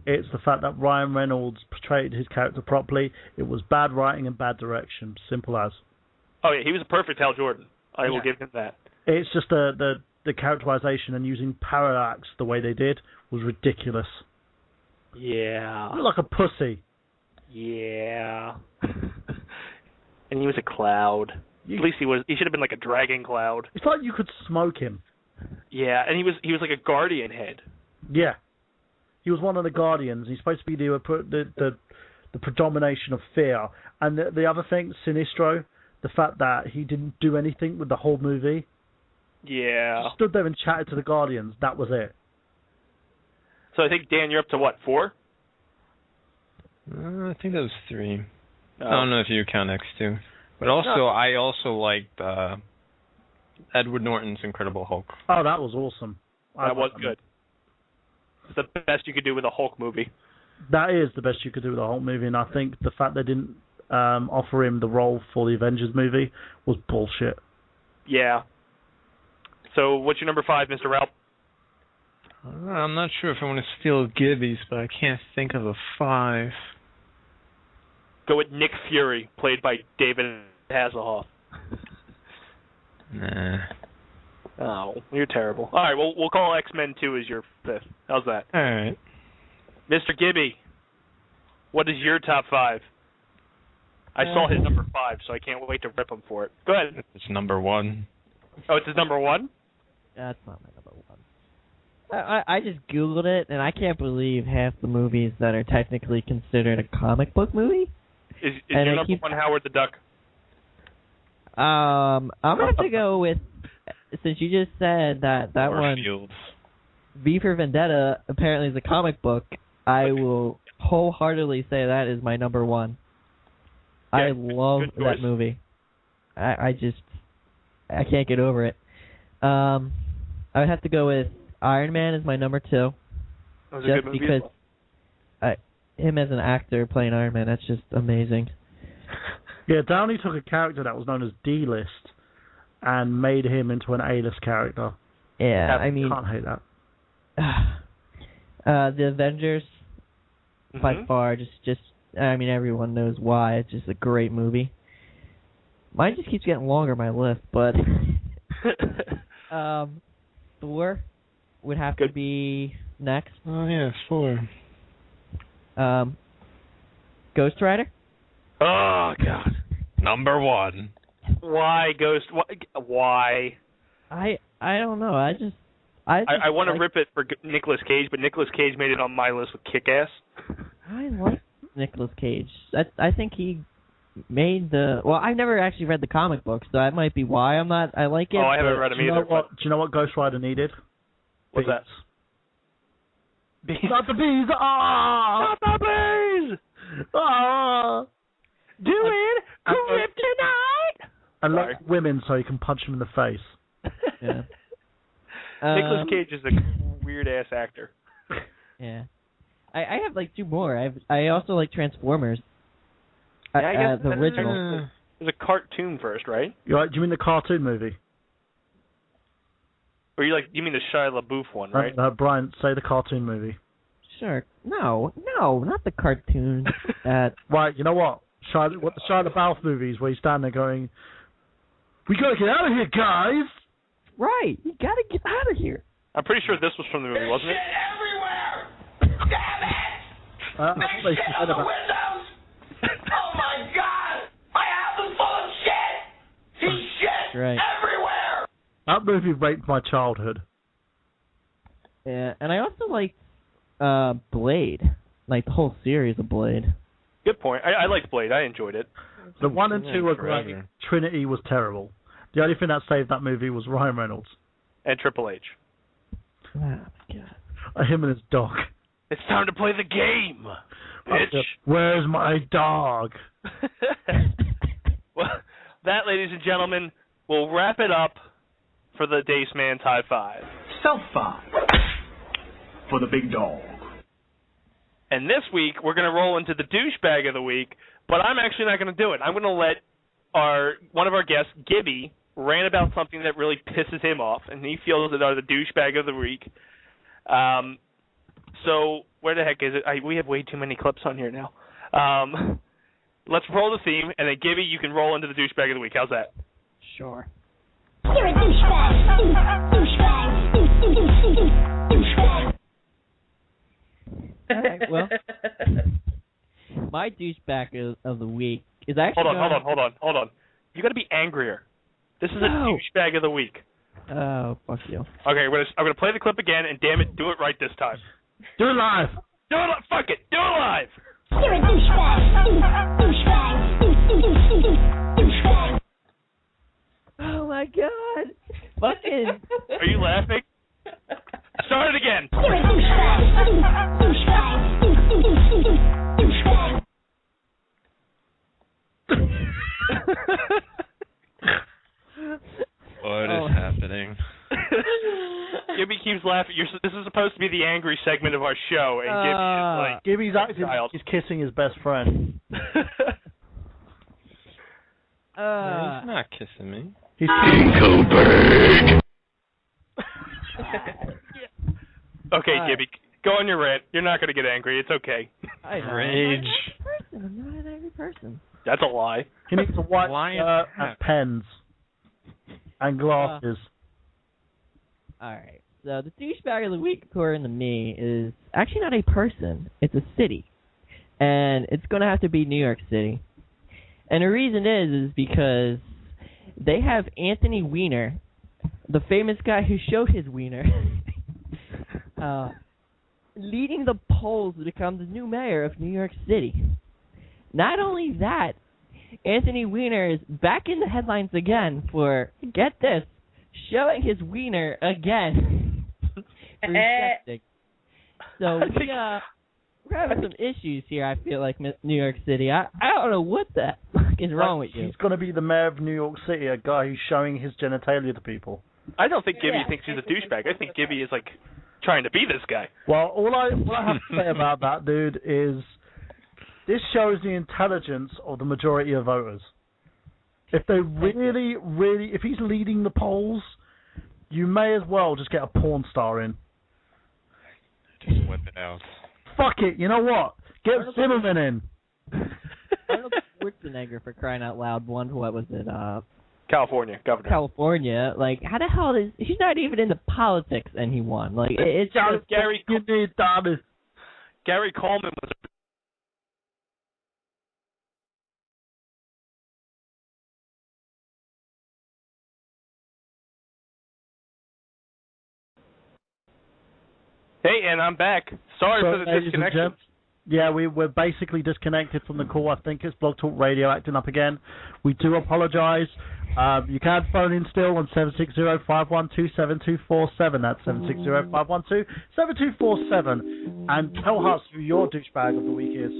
It's the fact that Ryan Reynolds portrayed his character properly. It was bad writing and bad direction. Simple as.
Oh yeah, he was a perfect Hal Jordan. I will give him that.
It's just the characterization and using parallax the way they did was ridiculous.
Yeah.
You look like a pussy.
Yeah. And he was a cloud. At least he should have been like a dragon cloud.
It's like you could smoke him.
Yeah, and he was like a guardian head.
Yeah. He was one of the Guardians. He's supposed to be the predomination of fear. And the other thing, Sinestro, the fact that he didn't do anything with the whole movie.
Yeah.
Just stood there and chatted to the Guardians. That was it.
So I think, Dan, you're up to what, 4?
I think that was 3. Oh. I don't know if you count X2. But also, I also liked Edward Norton's Incredible Hulk.
Oh, that was awesome.
That was good. It's the best you could do with a Hulk movie.
That is the best you could do with a Hulk movie, and I think the fact they didn't offer him the role for the Avengers movie was bullshit.
Yeah. So what's your number 5, Mr. Ralph?
I'm not sure if I want to steal Gibby's, but I can't think of a 5.
Go with Nick Fury, played by David Hasselhoff.
Nah.
Oh, you're terrible. All right, we'll call X-Men 2 as your fifth. How's that?
All right.
Mr. Gibby, what is your top 5? I saw his number 5, so I can't wait to rip him for it. Go ahead.
It's number 1.
Oh, it's his number 1?
That's not my number 1. I just Googled it, and I can't believe half the movies that are technically considered a comic book movie.
Is your number 1 Howard the Duck?
I'm going to have to go with, since you just said that one, V for Vendetta, apparently is a comic book, I will wholeheartedly say that is my number 1. Yeah, I love that movie. I can't get over it. I would have to go with Iron Man as my number 2.
That was a good movie
because him as an actor playing Iron Man, that's just amazing.
Yeah, Downey took a character that was known as D-list and made him into an A-list character.
Yeah, I mean,
can't hate that.
The Avengers, by far, just I mean, everyone knows why. It's just a great movie. Mine just keeps getting longer, my list, but Thor would have to be next.
Oh yeah, 4.
Ghost Rider.
Oh God,
number 1.
Why Ghost? Why?
I don't know. I
want to rip it for Nicolas Cage, but Nicolas Cage made it on my list with Kick-Ass.
I like Nicolas Cage. I think he made the. Well, I've never actually read the comic book, so that might be why I like it.
Oh, I haven't read them either.
Do you know what Ghost Rider needed?
What's that?
Bees. Not the bees! Ah!
Not the bees!
Ah!
Doing kryptonite!
And like women, so you can punch them in the face.
Yeah.
Nicolas Cage is a weird ass actor.
Yeah. I have like 2 more. I also like Transformers.
Yeah, I guess
the original.
There's a cartoon first, right?
Do you mean the cartoon movie?
Or you mean the Shia LaBeouf one, right?
Brian, say the cartoon movie.
Sure. No, not the cartoon.
Right, you know what? The Shia LaBeouf movies where he's standing there going, "We gotta get out of here, guys!"
Right, you gotta get out of here.
I'm pretty sure this was from the movie, wasn't it?
Shit everywhere! Damn it! There's shit on the windows! Oh my God! My house is full of shit! He's shit everywhere!
That movie raped my childhood.
Yeah, and I also like Blade, like the whole series of Blade.
Good point. I liked Blade. I enjoyed it.
The 1 and 2 were great. Trinity was terrible. The only thing that saved that movie was Ryan Reynolds.
And Triple H.
Oh, my God.
Him and his dog.
It's time to play the game, bitch.
Where's my dog?
Well, that, ladies and gentlemen, will wrap it up for the Dace Man High 5.
Self-5 for the big dog.
And this week, we're going to roll into the douchebag of the week, but I'm actually not going to do it. I'm going to let one of our guests, Gibby, rant about something that really pisses him off, and he feels that are the douchebag of the week. So where the heck is it? We have way too many clips on here now. Let's roll the theme, and then Gibby, you can roll into the douchebag of the week. How's that?
Sure.
You're a douchebag. Douchebag. Douchebag.
All right, well, my douchebag of the week is actually.
Hold on. You got to be angrier. This is a douchebag of the week.
Oh, fuck you.
Okay, I'm gonna play the clip again, and damn it, do it right this time.
Do it live.
Fuck it. Do it live.
You're a douchebag. Douchebag. Douchebag.
Oh my God. Fucking.
Are you laughing? Start it again.
You're a douchebag. Douchebag. Douchebag.
What is happening?
Gibby keeps laughing. This is supposed to be the angry segment of our show, and Gibby is like...
Gibby's acting like he's kissing his best friend.
He's not kissing me.
He's
Okay, Gibby, go on your rant. You're not going to get angry. It's okay.
Rage.
I'm not an angry person.
That's a lie.
He needs a white shirt and pens. And glasses.
All right. So the douchebag of the week, according to me, is actually not a person. It's a city. And it's going to have to be New York City. And the reason is because they have Anthony Weiner, the famous guy who showed his wiener, leading the polls to become the new mayor of New York City. Not only that, Anthony Weiner is back in the headlines again for, get this, showing his wiener again. So we're having some issues here, I feel like, New York City. I don't know what the fuck is wrong with you.
He's going to be the mayor of New York City, a guy who's showing his genitalia to people.
I don't think Gibby thinks he's a douchebag. I think Gibby is, like, trying to be this guy.
Well, what I have to say about that, dude, is this shows the intelligence of the majority of voters. If they really, if he's leading the polls, you may as well just get a porn star in.
Just whip it out.
Fuck it, you know what? Get Zimmerman in.
Arnold Schwarzenegger, for crying out loud, won, what was it,
California, governor.
California. Like, how the hell is... He's not even into politics, and he won. Like, it's just...
Gary Coleman was... Hey, and I'm back. Sorry for the disconnection.
Yeah, we're basically disconnected from the call. I think it's Blog Talk Radio acting up again. We do apologise. You can phone in still on 760-512-7247. That's 760-512-7247. And tell us who your douchebag of the week is.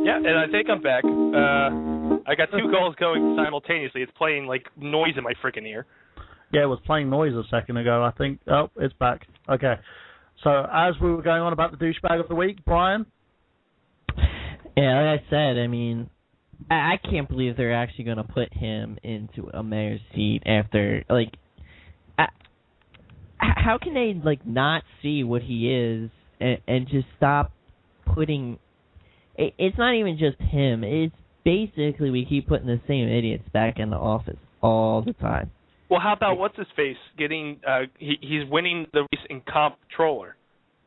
Yeah, and I think I'm back. I got two calls going simultaneously. It's playing, like, noise in my freaking ear.
Yeah, it was playing noise a second ago, I think. Oh, it's back. Okay. So, as we were going on about the douchebag of the week, Brian?
Yeah, like I said, I mean, I can't believe they're actually going to put him into a mayor's seat after, like, how can they, like, not see what he is and just stop putting, it's not even just him, it's basically we keep putting the same idiots back in the office all the time.
Well, how about what's-his-face getting, he's winning the race in comptroller.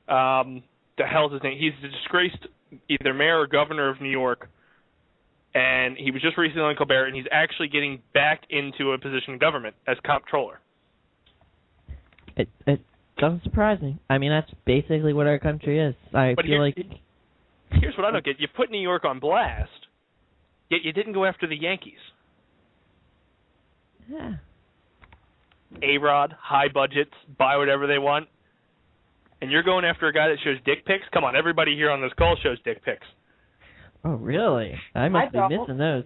The hell's his name? He's the disgraced either mayor or governor of New York, and he was just recently on Colbert, and he's actually getting back into a position in government as comptroller.
It doesn't surprise me. I mean, that's basically what our country is.
Here's what I don't get. You put New York on blast, yet you didn't go after the Yankees.
Yeah.
A-Rod, high budgets, buy whatever they want. And you're going after a guy that shows dick pics? Come on, everybody here on this call shows dick pics.
Oh, really? I must be missing those.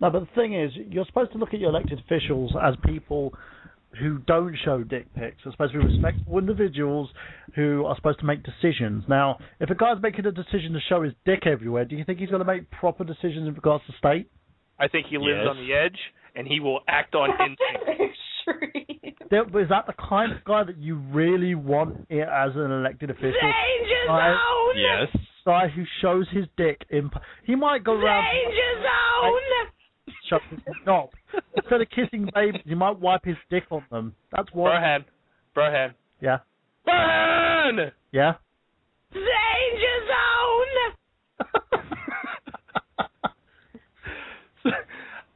No, but the thing is, you're supposed to look at your elected officials as people who don't show dick pics. They're supposed to be respectable individuals who are supposed to make decisions. Now, if a guy's making a decision to show his dick everywhere, do you think he's going to make proper decisions in regards to state?
I think he lives on the edge, and he will act on instinct.
Is that the kind of guy that you really want as an elected official?
Danger zone!
Yes.
Guy who shows his dick in... He might go around...
Danger zone!
Shut his knob. Instead of kissing babies, he might wipe his dick on them. That's what...
Brohan.
Yeah.
Burn!
Yeah?
Danger zone!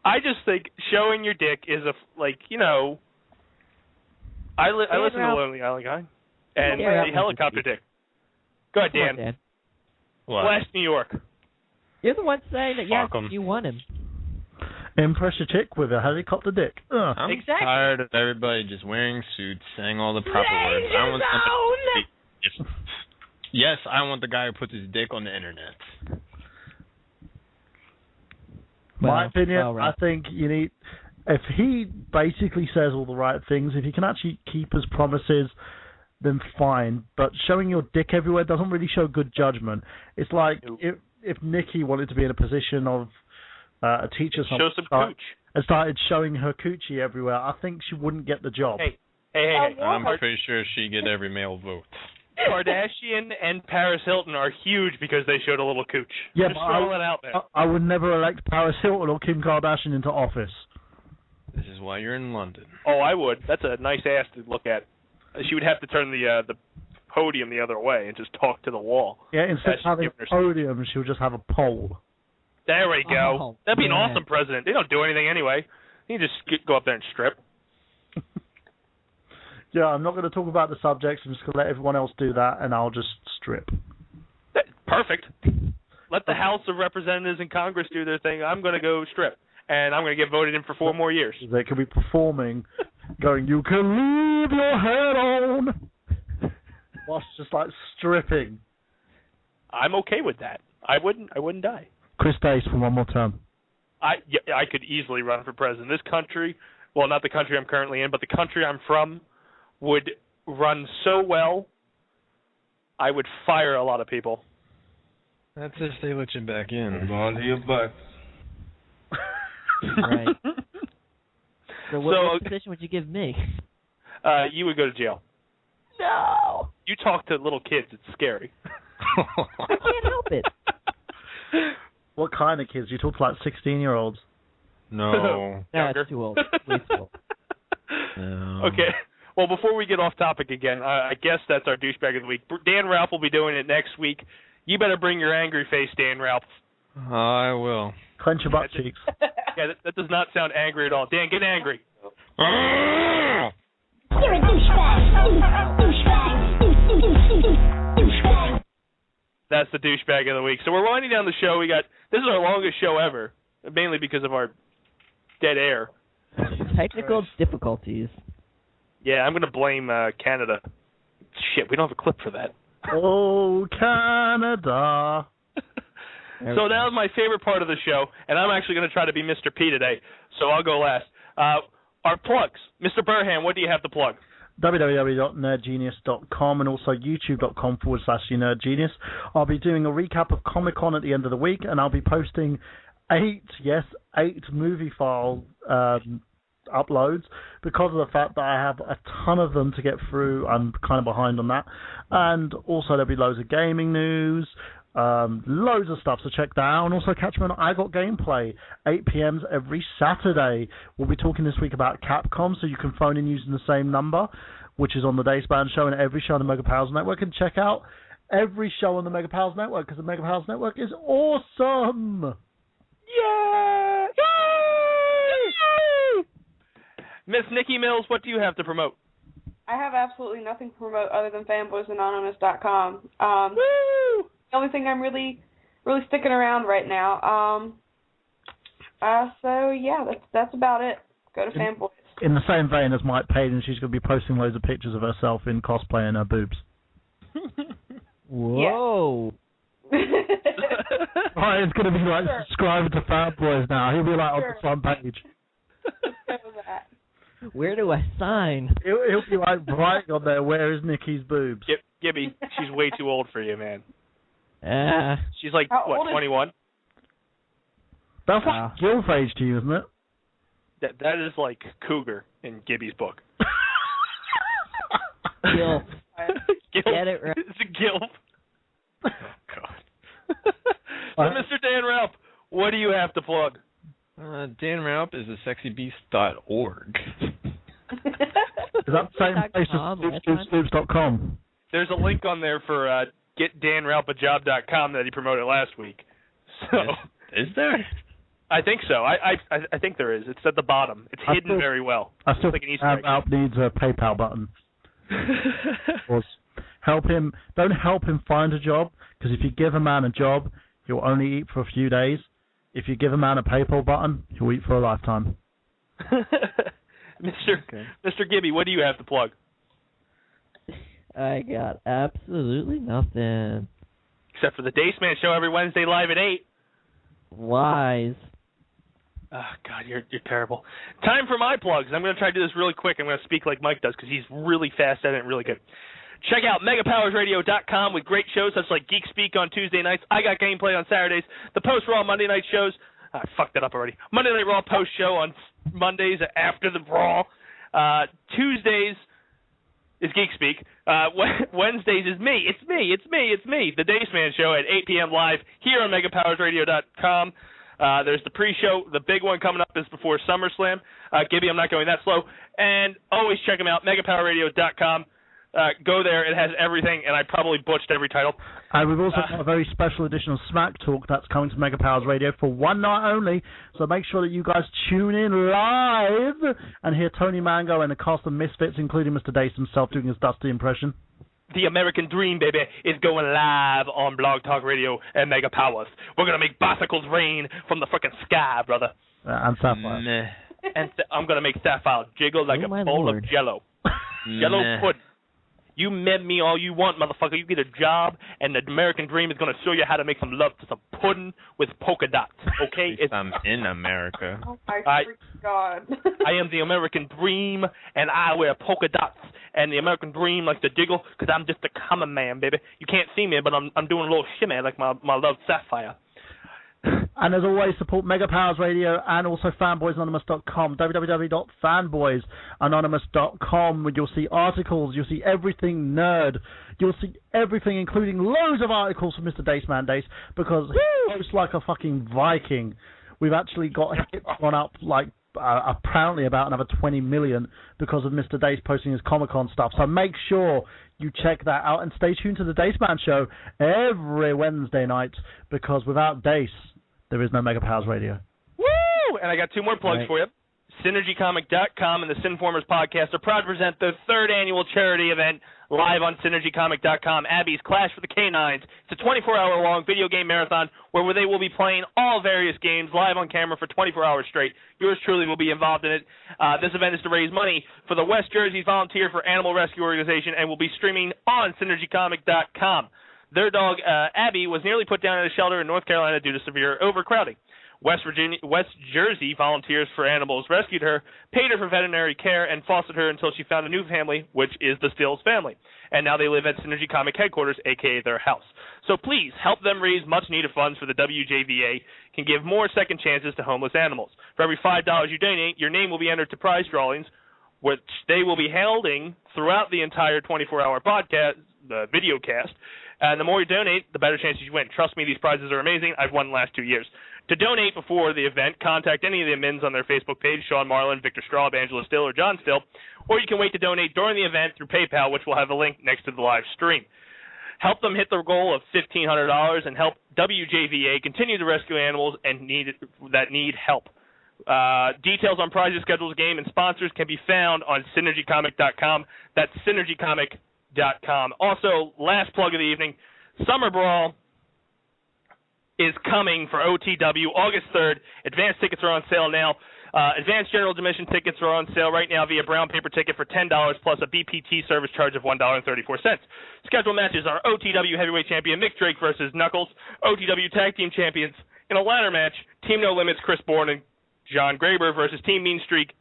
I just think showing your dick is I listen to Lonely Island Guy, and the helicopter dick. Go ahead, Dan.
What?
West New York.
You're the one saying that, yes, you want him.
Impress a chick with a helicopter dick.
I'm tired of everybody just wearing suits, saying all the proper words. I want somebody yes, I want the guy who puts his dick on the internet.
My opinion, I think you need... If he basically says all the right things, if he can actually keep his promises, then fine. But showing your dick everywhere doesn't really show good judgment. It's like if Nikki wanted to be in a position of a teacher
show some cooch.
And started showing her coochie everywhere, I think she wouldn't get the job.
Hey.
I'm pretty sure she'd get every male vote.
Kardashian and Paris Hilton are huge because they showed a little cooch.
Yeah,
just throwing it out there.
I would never elect Paris Hilton or Kim Kardashian into office.
This is why you're in London.
Oh, I would. That's a nice ass to look at. She would have to turn the podium the other way and just talk to the wall.
Yeah, instead of having a podium, she would just have a pole.
There we go.
Oh,
that'd be an awesome president. They don't do anything anyway. You can just go up there and strip.
Yeah, I'm not going to talk about the subjects. I'm just going to let everyone else do that, and I'll just strip.
Perfect. Let the House of Representatives and Congress do their thing. I'm going to go strip, and I'm going to get voted in for 4 more years.
They could be performing, going, "You can leave your head on," whilst just like stripping.
I'm okay with that. I wouldn't die.
Chris Dace for one more term.
I could easily run for president. This country, well, not the country I'm currently in, but the country I'm from, would run so well, I would fire a lot of people.
That's if they let you back in.
Hold on to your butts.
Right. So what position would you give me?
You would go to jail.
No.
You talk to little kids. It's scary.
I can't help it.
What kind of kids? You talk to like 16-year-olds?
No.
That's too old. Way too old.
No.
Okay. Well, before we get off topic again, I guess that's our douchebag of the week. Dan Ralph will be doing it next week. You better bring your angry face, Dan Ralph.
I will.
Clench your butt cheeks.
Yeah, that does not sound angry at all. Dan, get angry.
You're a douchebag. Douchebag.
That's the douchebag of the week. So we're winding down the show. This is our longest show ever, mainly because of our dead air.
Technical difficulties.
Yeah, I'm going to blame Canada. Shit, we don't have a clip for that.
Oh, Canada.
So that was my favorite part of the show, and I'm actually going to try to be Mr. P today, so I'll go last. Our plugs. Mr. Burhan, what do you have to plug?
www.nerdgenius.com and also youtube.com/nerdgenius. I'll be doing a recap of Comic-Con at the end of the week, and I'll be posting 8 movie file uploads because of the fact that I have a ton of them to get through. I'm kind of behind on that. And also there'll be loads of gaming news, loads of stuff, so check that out. And also catch me on I Got Gameplay, 8 p.m. every Saturday. We'll be talking this week about Capcom, so you can phone in using the same number, which is on the Dace Man show and every show on the Mega Powers Network. And check out every show on the Mega Powers Network, because the Mega Powers Network is awesome!
Yay! Yay! Miss Nikki Mills, what do you have to promote?
I have absolutely nothing to promote other than fanboysanonymous.com.
Woo!
The only thing I'm really sticking around right now. So yeah, that's about it. Go to Fanboys.
In the same vein as Mike Payton, she's going to be posting loads of pictures of herself in cosplay and her boobs.
Whoa.
Ryan's going to be like subscribing to Fanboys now. He'll be like on the front page.
Where do I sign?
He'll be like writing on there, "Where is Nikki's boobs?"
Gibby, she's way too old for you, man. She's like,
How
what, 21?
That's like Gilf age to you, isn't it?
That is like cougar in Gibby's book.
Gilf.
Gilf.
Get it right.
It's a Gilf. Oh, God. So, Mr. Dan Ralph, what do you have to plug?
Dan Ralph is a sexybeast.org.
Is that the same place as Stoops.com?
There's a link on there for getdanralphajob.com that he promoted last week. So
Is there?
I think so. I think there is. It's at the bottom. It's hidden very well.
I still
like
think Ralph needs a PayPal button. Help him. Don't help him find a job, because if you give a man a job, he'll only eat for a few days. If you give a man a PayPal button, he'll eat for a lifetime.
Mr. Gibby, what do you have to plug?
I got absolutely nothing.
Except for the Dace Man show every Wednesday live at 8.
Wise.
Oh, God, you're terrible. Time for my plugs. I'm going to try to do this really quick. I'm going to speak like Mike does because he's really fast at it and really good. Check out MegaPowersRadio.com with great shows such like Geek Speak on Tuesday nights, I Got Gameplay on Saturdays, the Post Raw Monday night shows. I fucked that up already. Monday Night Raw post show on Mondays after the Raw. Tuesdays is Geek Speak. Wednesdays is me. It's me. The Dace Man show at 8 p.m. live here on MegaPowersRadio.com. There's the pre-show. The big one coming up is before SummerSlam. Gibby, I'm not going that slow. And always check them out, megapowerradio.com. Go there. It has everything, and I probably butchered every title.
And we've also got a very special edition of Smack Talk that's coming to Mega Powers Radio for one night only. So make sure that you guys tune in live and hear Tony Mango and the cast of Misfits, including Mr. Dace himself, doing his dusty impression.
The American Dream, baby, is going live on Blog Talk Radio and Mega Powers. We're going to make bicycles rain from the frickin' sky, brother.
And Sapphire.
And I'm going to make Sapphire jiggle like a bowl of Jello. Jello pudding. You med me all you want, motherfucker. You get a job, and the American Dream is going to show you how to make some love to some pudding with polka dots, okay?
I'm in America.
Oh, my God.
I am the American Dream, and I wear polka dots. And the American Dream likes to jiggle because I'm just a common man, baby. You can't see me, but I'm doing a little shimmy like my love Sapphire.
And as always, support Mega Powers Radio and also fanboysanonymous.com, www.fanboysanonymous.com, where you'll see articles, you'll see everything nerd, you'll see everything, including loads of articles from Mr. Dace Man Dace, because he looks like a fucking Viking. We've actually got hits gone up like apparently about another 20 million because of Mr. Dace posting his Comic-Con stuff. So make sure you check that out and stay tuned to the Dace Man Show every Wednesday night, because without Dace, there is no Mega Powers Radio.
Woo! And I got two more plugs for you. SynergyComic.com and the Sinformers podcast are proud to present the third annual charity event live on SynergyComic.com, Abby's Clash for the Canines. It's a 24-hour-long video game marathon where they will be playing all various games live on camera for 24 hours straight. Yours truly will be involved in it. This event is to raise money for the West Jersey Volunteer for Animal Rescue Organization and will be streaming on SynergyComic.com. Their dog, Abby, was nearly put down in a shelter in North Carolina due to severe overcrowding. West Jersey Volunteers for Animals rescued her, paid her for veterinary care, and fostered her until she found a new family, which is the Stills family. And now they live at Synergy Comic headquarters, a.k.a. their house. So please, help them raise much-needed funds for the WJVA, can give more second chances to homeless animals. For every $5 you donate, your name will be entered to prize drawings, which they will be holding throughout the entire 24-hour podcast, the video cast. And the more you donate, the better chances you win. Trust me, these prizes are amazing. I've won the last 2 years. To donate before the event, contact any of the admins on their Facebook page, Sean Marlin, Victor Straub, Angela Still, or John Still, or you can wait to donate during the event through PayPal, which will have a link next to the live stream. Help them hit the goal of $1,500 and help WJVA continue to rescue animals that need help. Details on prizes, schedules, game, and sponsors can be found on SynergyComic.com. That's SynergyComic.com. Also, last plug of the evening, Summer Brawl is coming for OTW August 3rd. Advanced tickets are on sale now. Advanced general admission tickets are on sale right now via brown paper ticket for $10 plus a BPT service charge of $1.34. Scheduled matches are OTW Heavyweight Champion Mick Drake versus Knuckles, OTW Tag Team Champions. In a ladder match, Team No Limits Chris Bourne and John Graber versus Team Mean Streak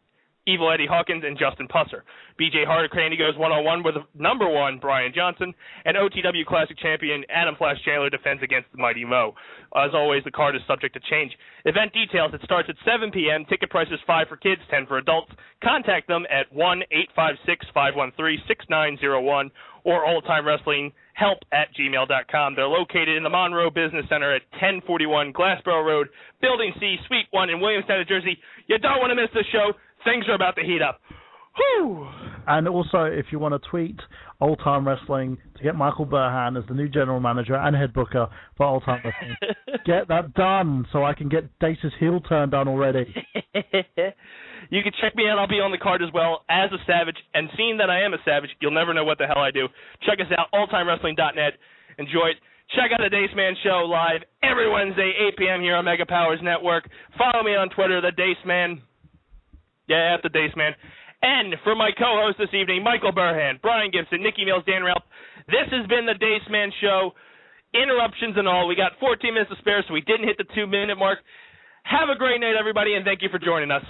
Evil Eddie Hawkins and Justin Pusser. BJ Hardcraney goes one-on-one with number one Brian Johnson, and OTW Classic Champion Adam Flash Chandler defends against the Mighty Mo. As always, the card is subject to change. Event details, it starts at 7 p.m. Ticket price is $5 for kids, $10 for adults. Contact them at 1-856-513-6901 or oldtimewrestlinghelp@gmail.com. They're located in the Monroe Business Center at 1041 Glassboro Road, Building C, Suite 1 in Williamstown, New Jersey. You don't want to miss this show. Things are about to heat up. Whew.
And also, if you want to tweet Old Time Wrestling to get Michael Burhan as the new general manager and head booker for Old Time Wrestling, get that done so I can get Dace's heel turn done already.
You can check me out. I'll be on the card as well as a Savage. And seeing that I am a Savage, you'll never know what the hell I do. Check us out, alltimewrestling.net. Enjoy it. Check out the Dace Man Show live every Wednesday, 8 p.m. here on Mega Powers Network. Follow me on Twitter, the Dace Man. Yeah, at the Dace Man. And for my co-host this evening, Michael Burhan, Brian Gibson, Nikki Mills, Dan Ralph, this has been the Dace Man Show. Interruptions and all. We got 14 minutes to spare, so we didn't hit the 2-minute mark. Have a great night, everybody, and thank you for joining us.